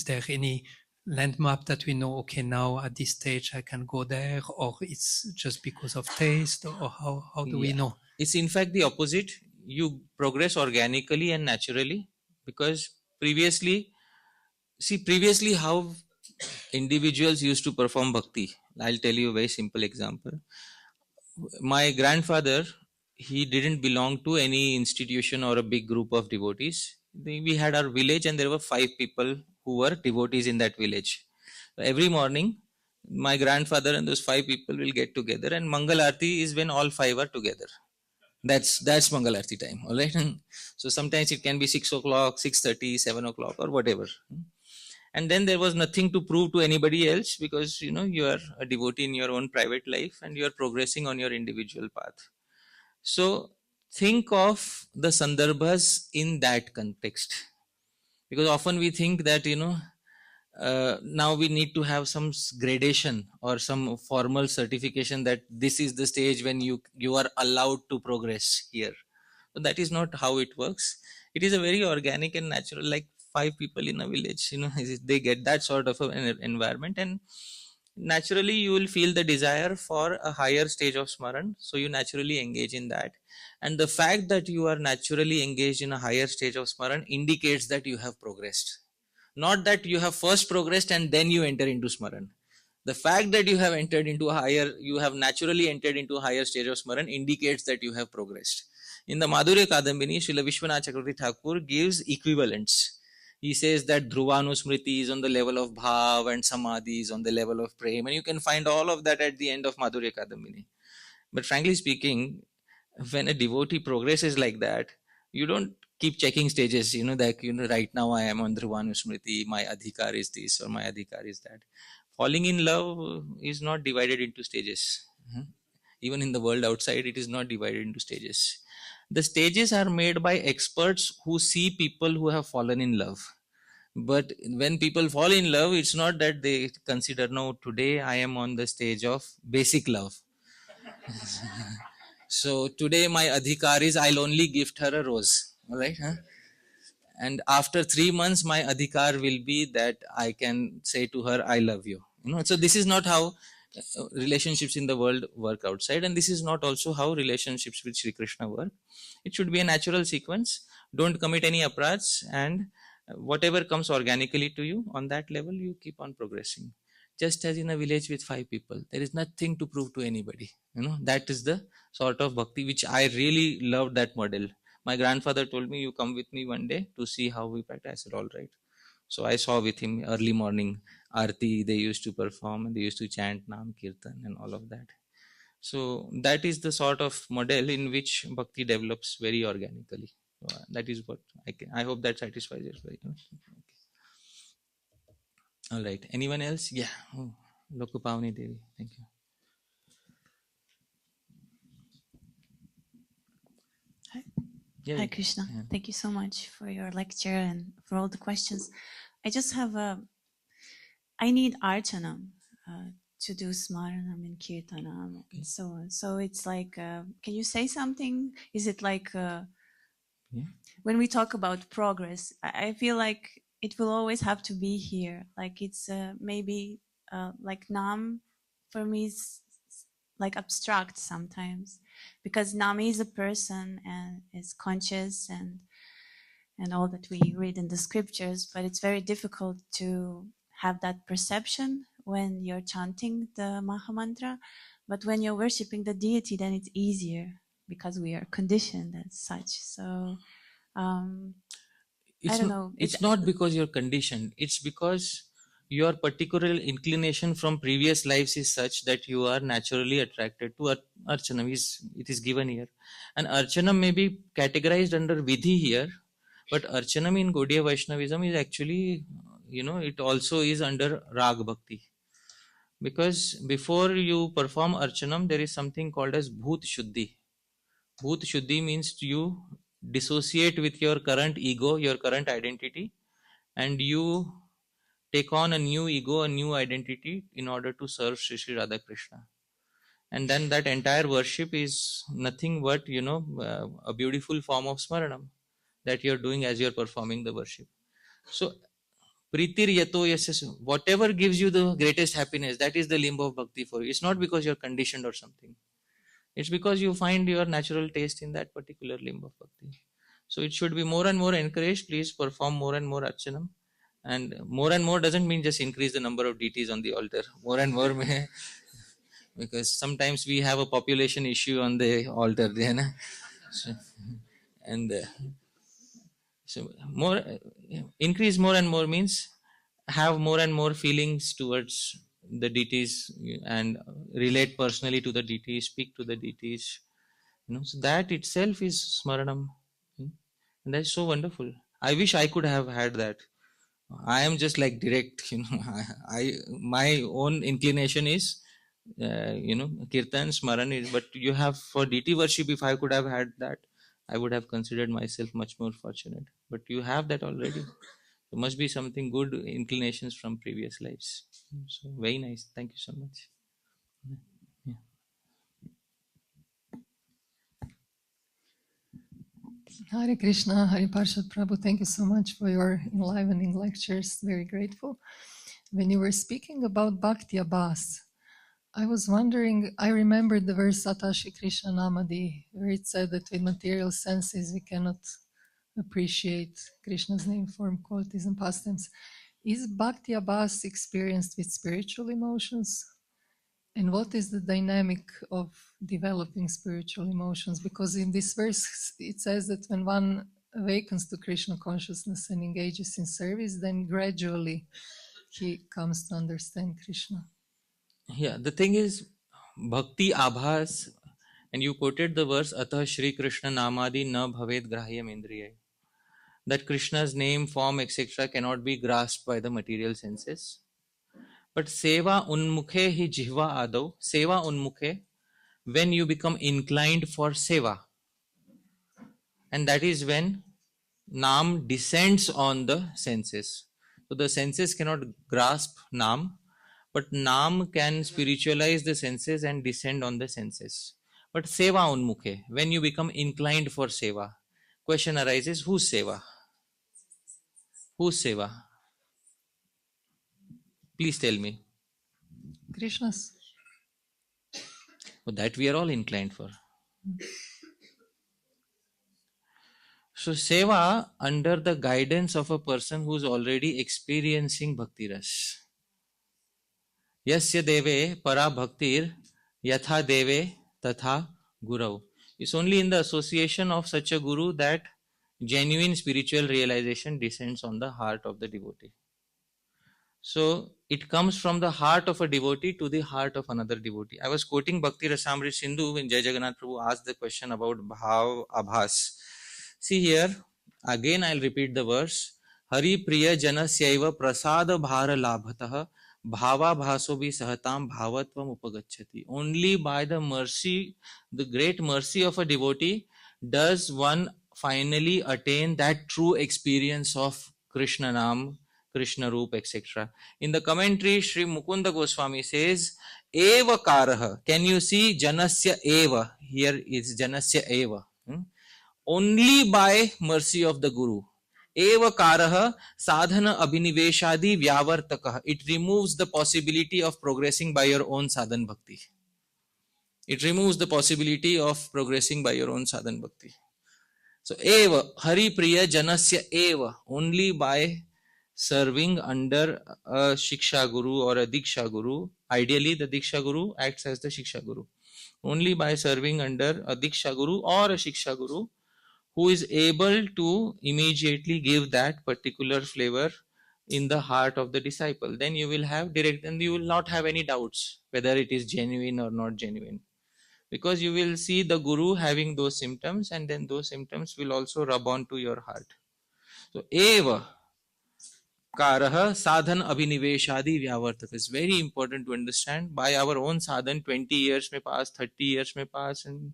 there any landmark that we know, okay, now at this stage I can go there, or it's just because of taste, or how do we know? It's in fact the opposite. You progress organically and naturally, because previously how individuals used to perform bhakti. I'll tell you a very simple example. My grandfather, he didn't belong to any institution or a big group of devotees. We had our village and there were 5 people who were devotees in that village. Every morning, my grandfather and those 5 people will get together, and Mangal Aarti is when all 5 are together. That's Mangal Aarti time, all right? So sometimes it can be 6 o'clock, 6:30, 7 o'clock, or whatever. And then there was nothing to prove to anybody else, because you are a devotee in your own private life and you are progressing on your individual path. So think of the sandarbhas in that context, because often we think that now we need to have some gradation or some formal certification that this is the stage when you are allowed to progress here. But that is not how it works. It is a very organic and natural, like 5 people in a village, they get that sort of an environment, and naturally you will feel the desire for a higher stage of Smaran, so you naturally engage in that. And the fact that you are naturally engaged in a higher stage of Smaran indicates that you have progressed. Not that you have first progressed and then you enter into Smaran. The fact that you have naturally entered into a higher stage of Smaran indicates that you have progressed. In the Madhurya Kadambini, Srila Vishwanath Chakravarti Thakur gives equivalents. He says that Dhruvanusmriti is on the level of Bhav and Samadhi is on the level of Prem, and you can find all of that at the end of Madhurya Kadambini. But frankly speaking, when a devotee progresses like that, you don't keep checking stages, right now I am on Dhruvanusmriti, my adhikar is this or my adhikar is that. Falling in love is not divided into stages. Even in the world outside, it is not divided into stages. The stages are made by experts who see people who have fallen in love. But when people fall in love, it's not that they consider, no, today I am on the stage of basic love. So today my adhikar is I'll only gift her a rose. All right? And after 3 months, my adhikar will be that I can say to her, I love you. So this is not how relationships in the world work outside, and this is not also how relationships with Sri Krishna work. It should be a natural sequence. Don't commit any aparats, and whatever comes organically to you on that level, you keep on progressing. Just as in a village with 5 people, there is nothing to prove to anybody. That is the sort of bhakti which I really loved, that model. My grandfather told me, you come with me one day to see how we practice. I said, all right. So I saw with him early morning Aarti, they used to perform, and they used to chant Nam Kirtan and all of that. So that is the sort of model in which bhakti develops very organically. That is what I hope that satisfies your question. Okay. All right. Anyone else? Yeah. Oh, Lokapavani Devi. Thank you. Yeah, Hare Krishna. yeah. Thank you so much for your lecture and for all the questions. I just have I need archanam to do smaranam and kirtanam and so on. So it's like, can you say something? Is it like, when we talk about progress, I feel like it will always have to be here. Like it's maybe like Nam for me is like abstract sometimes, because Nam is a person and is conscious and all that we read in the scriptures, but it's very difficult to have that perception when you're chanting the Mahamantra. But when you're worshipping the deity, then it's easier because we are conditioned as such. So I don't know. It's not because you're conditioned. It's because your particular inclination from previous lives is such that you are naturally attracted to Archanam. It is given here. And Archanam may be categorized under Vidhi here, but Archanam in Gaudiya Vaishnavism is actually, it also is under Rag Bhakti. Because before you perform Archanam, there is something called as Bhut Shuddhi. Bhut Shuddhi means you dissociate with your current ego, your current identity, and you take on a new ego, a new identity in order to serve Sri Sri Radha Krishna. And then that entire worship is nothing but, a beautiful form of smaranam that you're doing as you're performing the worship. So, Pritir Yato Yasya, whatever gives you the greatest happiness, that is the limb of bhakti for you. It's not because you're conditioned or something. It's because you find your natural taste in that particular limb of bhakti. So it should be more and more encouraged. Please perform more and more archanam. And more doesn't mean just increase the number of deities on the altar. More and more may, because sometimes we have a population issue on the altar. So more, increase more and more means have more and more feelings towards the deities and relate personally to the deities, speak to the deities. So that itself is smaranam. And that's so wonderful. I wish I could have had that. I am just like direct, my own inclination is, kirtan, smaran, but you have for deity worship, if I could have had that, I would have considered myself much more fortunate. But you have that already. There must be something good inclinations from previous lives. So very nice. Thank you so much. Yeah. Hare Krishna, Hare Parshad Prabhu, thank you so much for your enlivening lectures. Very grateful. When you were speaking about Bhakti Abhas, I was wondering, I remembered the verse Atashi Krishna Namadi, where it said that with material senses we cannot appreciate Krishna's name, form, qualities, and pastimes. Is Bhakti Abhas experienced with spiritual emotions? And what is the dynamic of developing spiritual emotions? Because in this verse, it says that when one awakens to Krishna consciousness and engages in service, then gradually he comes to understand Krishna. Yeah, the thing is, Bhakti Abhas, and you quoted the verse, Atah Shri Krishna Namadi na bhaved grahyam indriya. That Krishna's name, form, etc. cannot be grasped by the material senses. But seva unmukhe hi jihva adau, seva unmukhe, when you become inclined for seva. And that is when Nam descends on the senses. So the senses cannot grasp Nam, but Nam can spiritualize the senses and descend on the senses. But seva unmukhe, when you become inclined for seva, question arises, whose seva? Whose seva? Please tell me. Krishna's. So that we are all inclined for. So seva under the guidance of a person who is already experiencing bhakti ras. Yasya deve para bhaktir yatha deve tatha gurau. It's only in the association of such a guru that genuine spiritual realization descends on the heart of the devotee. So it comes from the heart of a devotee to the heart of another devotee. I was quoting Bhakti Rasamrita Sindhu when Jai Jagannath Prabhu asked the question about bhav abhas. See here, again I'll repeat the verse. Hari priya janasyaiva prasada bhara labhatah bhava bhasobi sahatam bhavatvam upagacchati. Only by the mercy, the great mercy of a devotee, does one finally attain that true experience of Krishna Nam, Krishna Roop, etc. In the commentary, Sri Mukunda Goswami says, Eva Karaha. Can you see Janasya Eva? Here is Janasya Eva. Only by mercy of the Guru. Eva Karaha Sadhana Abhiniveshadi Vyavartakaha. It removes the possibility of progressing by your own sadhan bhakti. It removes the possibility of progressing by your own sadhan bhakti. So Eva, Hari Priya Janasya Eva. Only by serving under a Shiksha Guru or a Diksha Guru. Ideally, the Diksha Guru acts as the Shiksha Guru. Only by serving under a Diksha Guru or a Shiksha Guru who is able to immediately give that particular flavor in the heart of the disciple. Then you will have direct, and you will not have any doubts whether it is genuine or not genuine. Because you will see the Guru having those symptoms, and then those symptoms will also rub on to your heart. So, Eva Karaha sadhan abhiniveshadi vyavartak is very important to understand. By our own sadhan, 20 years may pass, 30 years may pass, and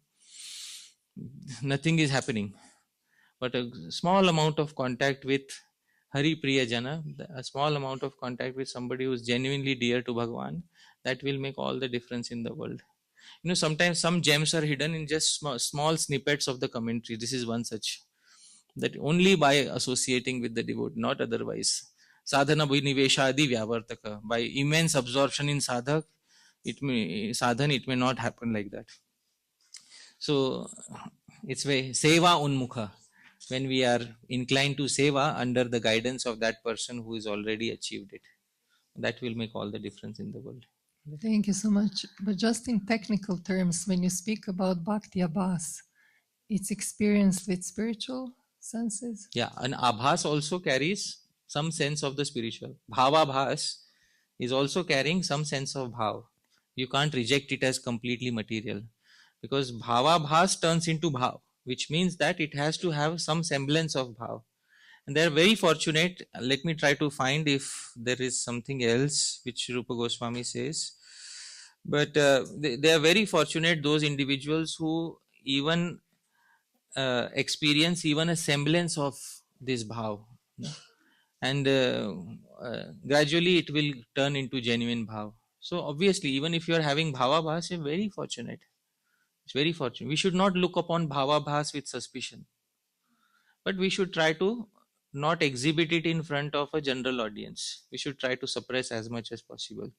nothing is happening. But a small amount of contact with Hari Priya Jana, a small amount of contact with somebody who is genuinely dear to Bhagavan, that will make all the difference in the world. You know, sometimes some gems are hidden in just small snippets of the commentary. This is one such. That only by associating with the devotee, not otherwise. Sadhana Bhiniveshadi Vyavartaka. By immense absorption in sadhan, it may not happen like that. So it's way seva unmukha. When we are inclined to seva under the guidance of that person who has already achieved it, that will make all the difference in the world. Thank you so much. But just in technical terms, when you speak about bhakti abhas, it's experienced with spiritual senses? Yeah, and abhas also carries some sense of the spiritual. Bhavabhas is also carrying some sense of bhav. You can't reject it as completely material, because bhavabhas turns into bhav, which means that it has to have some semblance of bhav. And they are very fortunate. Let me try to find if there is something else which Rupa Goswami says. But they are very fortunate, those individuals who even experience even a semblance of this bhav. And gradually it will turn into genuine bhav. So obviously, even if you are having bhavabhas, you are very fortunate. It's very fortunate. We should not look upon bhavabhas with suspicion. But we should try to not exhibit it in front of a general audience. We should try to suppress as much as possible.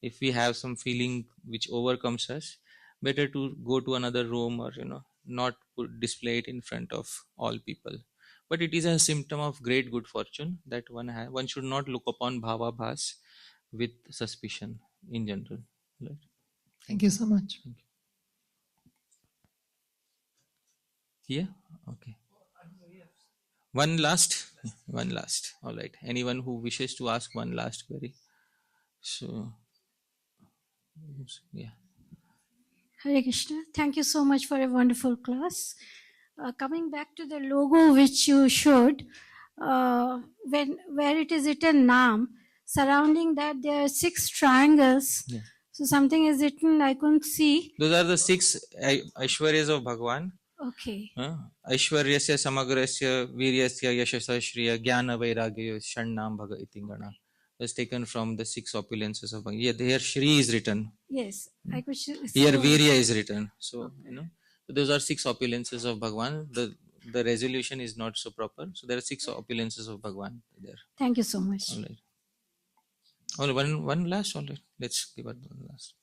If we have some feeling which overcomes us, better to go to another room, or not display it in front of all people. But it is a symptom of great good fortune that one should not look upon bhavabhas with suspicion in general. Right? Thank you so much. Thank you. Here? Okay. One last. All right. Anyone who wishes to ask one last query? So, yeah. Hare Krishna. Thank you so much for a wonderful class. Coming back to the logo which you showed, where it is written Nam, surrounding that there are 6 triangles. Yeah. So something is written, I couldn't see. Those are the 6 Aishwaryas of Bhagavan. Okay. Aishwaryasya Samagrasya Viryasya Yashasa Shriya Jnana Vairagya Shannam Bhaga Itingana. It's taken from the 6 opulences of Bhagavan. Yeah, here Shri is written. Yes. I could Here Virya is written. So, those are 6 opulences of Bhagavan. The resolution is not so proper. So there are 6 opulences of Bhagavan there. Thank you so much. All right. Only one last. All right. Let's give it one last.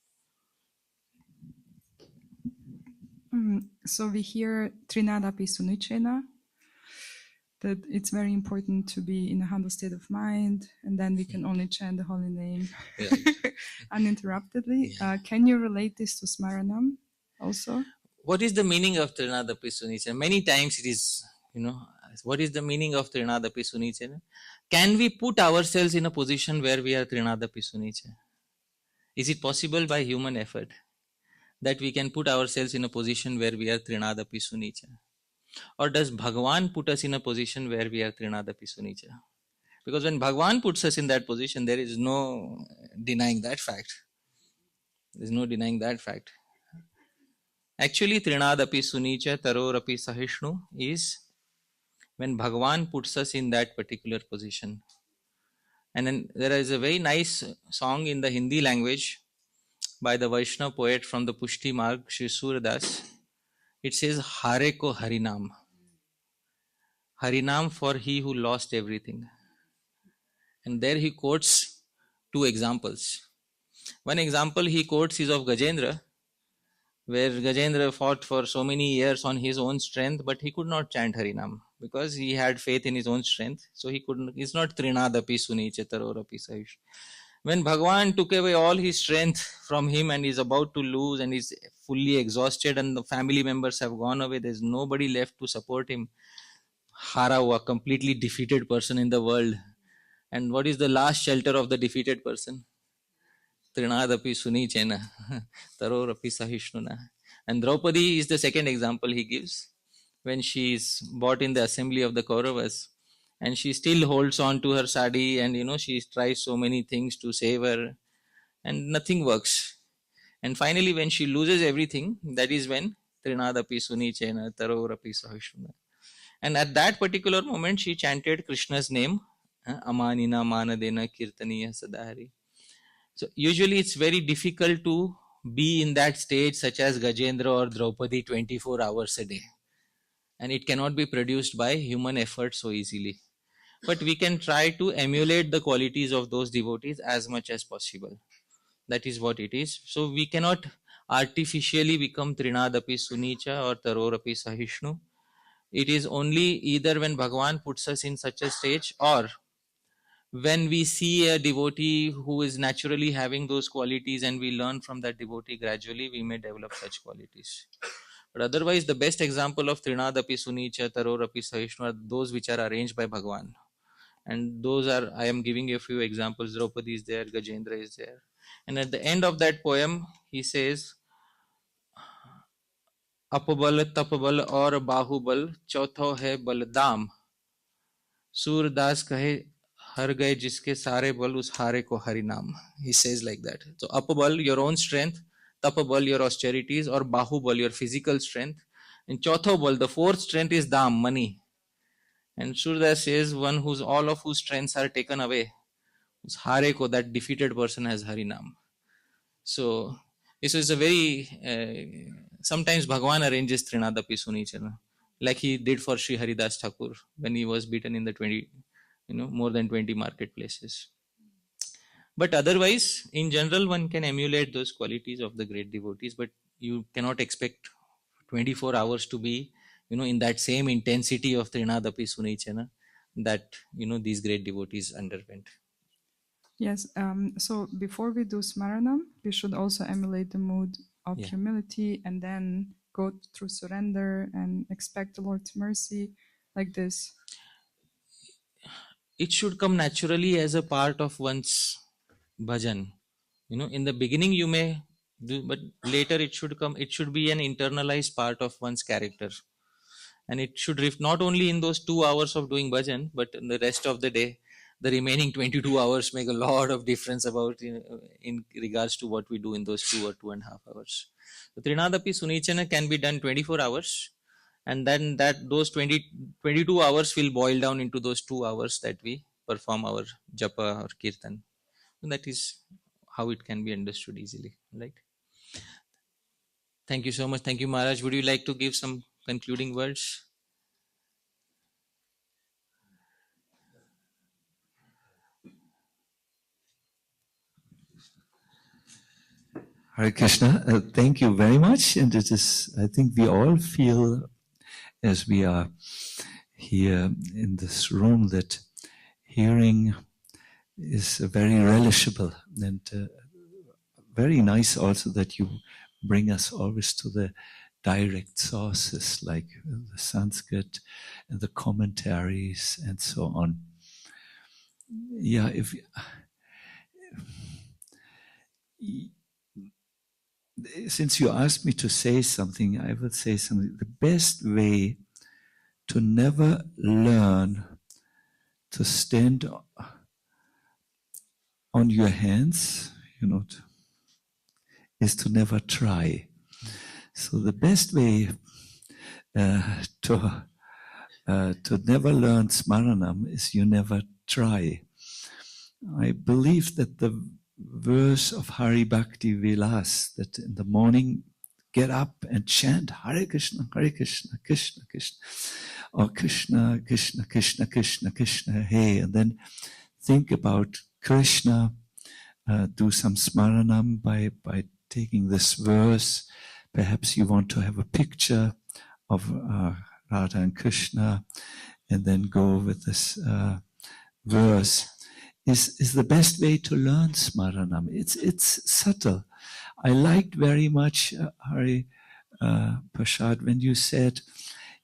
So we hear Trinadapi Sunicena, that it's very important to be in a humble state of mind, and then we can only chant the holy name uninterruptedly. Can you relate this to Smaranam also? What is the meaning of Trinadapi Sunicena? Many times it is, what is the meaning of Trinadapi Sunicena? Can we put ourselves in a position where we are Trinadapi Sunicena? Is it possible by human effort that we can put ourselves in a position where we are Trinadapi Sunicena? Or does Bhagavan put us in a position where we are Trinadapi Sunicena? Because when Bhagavan puts us in that position, there is no denying that fact. There is no denying that fact. Actually, Trinadapi Sunicha Tarorapi Sahishnu is when Bhagavan puts us in that particular position. And then there is a very nice song in the Hindi language by the Vaishnava poet from the Pushti Marg, Shri Surdas. It says, Hare ko Harinam. Harinam for he who lost everything. And there he quotes two examples. One example he quotes is of Gajendra, where Gajendra fought for so many years on his own strength, but he could not chant Harinam because he had faith in his own strength. So he couldn't, it's not Trinadapi Sunicha Tarorapi Sahish. When Bhagavan took away all his strength from him and is about to lose and is fully exhausted and the family members have gone away, there's nobody left to support him. Hara hua, completely defeated person in the world. And what is the last shelter of the defeated person? Trinadapi Sunichena, Tarorapi Sahishnuna. And Draupadi is the second example he gives when she is bought in the assembly of the Kauravas and she still holds on to her sadi and she tries so many things to save her and nothing works. And finally, when she loses everything, that is when Trinadapi Sunichena, Tarorapi Sahishnuna. And at that particular moment, she chanted Krishna's name, Amanina Manadena Kirtaniya Sadahari. So usually it's very difficult to be in that stage such as Gajendra or Draupadi 24 hours a day. And it cannot be produced by human effort so easily. But we can try to emulate the qualities of those devotees as much as possible. That is what it is. So we cannot artificially become Trinadapi Sunicha or Tarorapi Sahishnu. It is only either when Bhagavan puts us in such a stage or when we see a devotee who is naturally having those qualities and we learn from that devotee gradually, we may develop such qualities. But otherwise, the best example of Trinadapi Sunicha, Tarorapi Sahishnu are those which are arranged by Bhagavan. And those are, I am giving you a few examples. Draupadi is there, Gajendra is there. And at the end of that poem, he says, Apabal, Tapabal aur Bahubal, Chautho hai Baladam. Surdas kahe, Har gaye jiske sare bal us hare ko harinam. He says like that. So Apabal, your own strength, Tapabal, your austerities, or Bahubal, your physical strength. And Chautho bal, the fourth strength is Dam, money. And Surdas says, one whose all of whose strengths are taken away, us hare ko, that defeated person has harinam. So this is a very, sometimes Bhagavan arranges Trinadapi Sunichana, like he did for Sri Haridas Thakur when he was beaten in the more than 20 marketplaces. But otherwise, in general, one can emulate those qualities of the great devotees, but you cannot expect 24 hours to be, in that same intensity of Trinadapi Sunichana that, these great devotees underwent. Yes, so before we do Smaranam, we should also emulate the mood of humility and then go through surrender and expect the Lord's mercy like this. It should come naturally as a part of one's bhajan. In the beginning you may do, but later it should be an internalized part of one's character. And it should not only in those 2 hours of doing bhajan, but in the rest of the day, the remaining 22 hours make a lot of difference about in regards to what we do in those 2 or 2.5 hours. So Trinadapi Sunichana can be done 24 hours. And then those 22 hours will boil down into those 2 hours that we perform our japa or kirtan. And that is how it can be understood easily, right? Thank you so much. Thank you, Maharaj. Would you like to give some concluding words? Hare Krishna, thank you very much. And it is, I think we all feel as we are here in this room that hearing is very relishable and very nice also that you bring us always to the direct sources like the Sanskrit and the commentaries and so on. Yeah, since you asked me to say something, I will say something. The best way to never learn to stand on your hands, is to never try. So the best way to never learn Smaranam is you never try. I believe that the verse of Hari Bhakti Vilas, that in the morning get up and chant Hare Krishna, Krishna Krishna, or Krishna, Krishna, Krishna, Krishna, Krishna, hey, and then think about Krishna, do some Smaranam by taking this verse. Perhaps you want to have a picture of Radha and Krishna, and then go with this verse. Is the best way to learn Smaranam. It's subtle. I liked very much, Hari Prasad, when you said,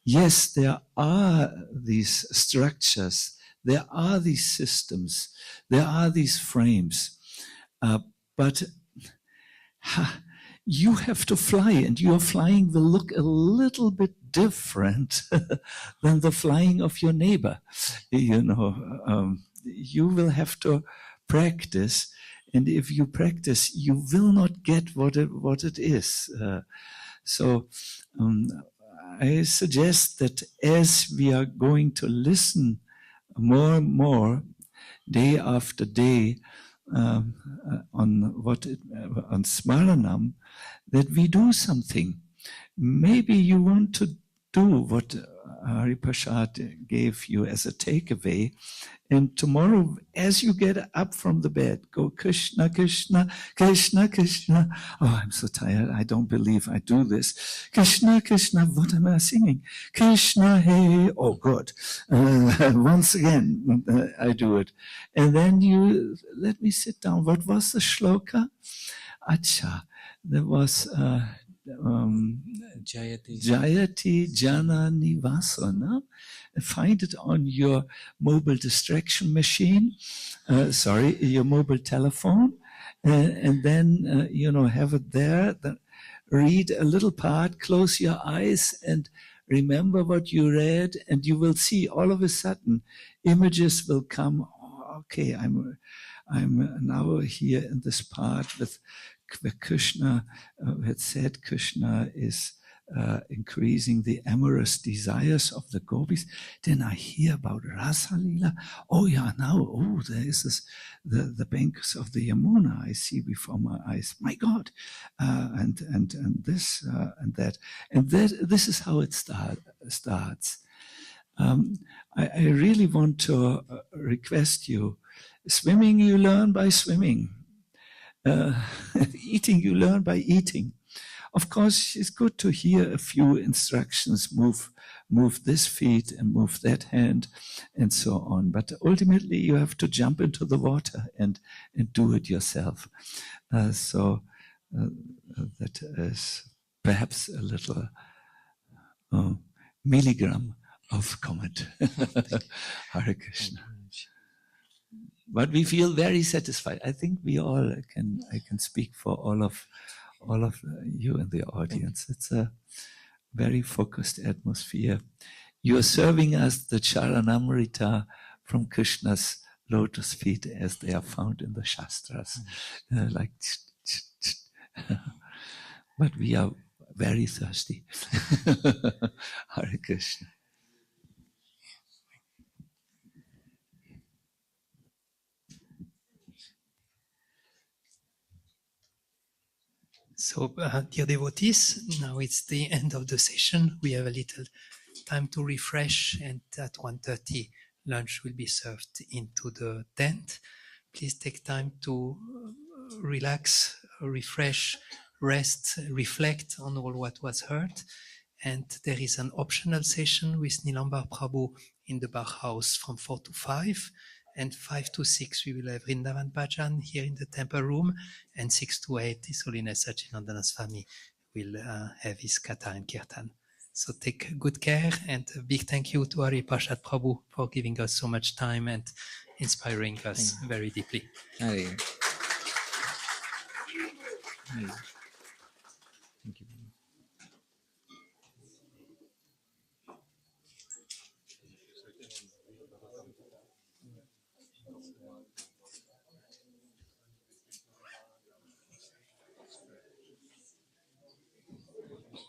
yes, there are these structures, there are these systems, there are these frames, but you have to fly, and your flying will look a little bit different than the flying of your neighbor. You will have to practice, and if you practice, you will not get what it is. So I suggest that as we are going to listen more and more, day after day, on Smaranam, that we do something. Maybe you want to do what Hari Prasad gave you as a takeaway, and tomorrow, as you get up from the bed, go Krishna, Krishna, Krishna, Krishna. Oh, I'm so tired. I don't believe I do this. Krishna, Krishna. What am I singing? Krishna, hey. Oh, good. Once again, I do it. And then you let me sit down. What was the shloka? Acha. There was Jayati Jana Nivasana. Find it on your mobile distraction machine, your mobile telephone, and then, have it there. Then read a little part, close your eyes, and remember what you read, and you will see all of a sudden images will come. Oh, okay, I'm now here in this part with where Krishna had said Krishna is increasing the amorous desires of the gopis. Then I hear about Rasa Lila. Oh yeah, now, there is the banks of the Yamuna I see before my eyes. My God, and this and that, this is how it starts. I really want to request you. Swimming you learn by swimming. Eating you learn by eating. Of course, it's good to hear a few instructions, move this feet and move that hand and so on. But ultimately you have to jump into the water and do it yourself. So that is perhaps a little milligram of comment. Hare Krishna. But we feel very satisfied. I think we all I can speak for all of you in the audience. It's a very focused atmosphere. You are serving us the Charanamrita from Krishna's lotus feet as they are found in the Shastras. But we are very thirsty. Hare Krishna. So, dear devotees, now it's the end of the session. We have a little time to refresh, and at 1:30 lunch will be served into the tent. Please take time to relax, refresh, rest, reflect on all what was heard. And there is an optional session with Nilambar Prabhu in the Bar House from 4 to 5. And 5 to 6, we will have Vrindavan Bhajan here in the temple room. And 6 to 8, His Holiness Sachidananda Swami will have his Katha and Kirtan. So take good care, and a big thank you to Hari Parshad Prabhu for giving us so much time and inspiring us very deeply. Hare. Hare.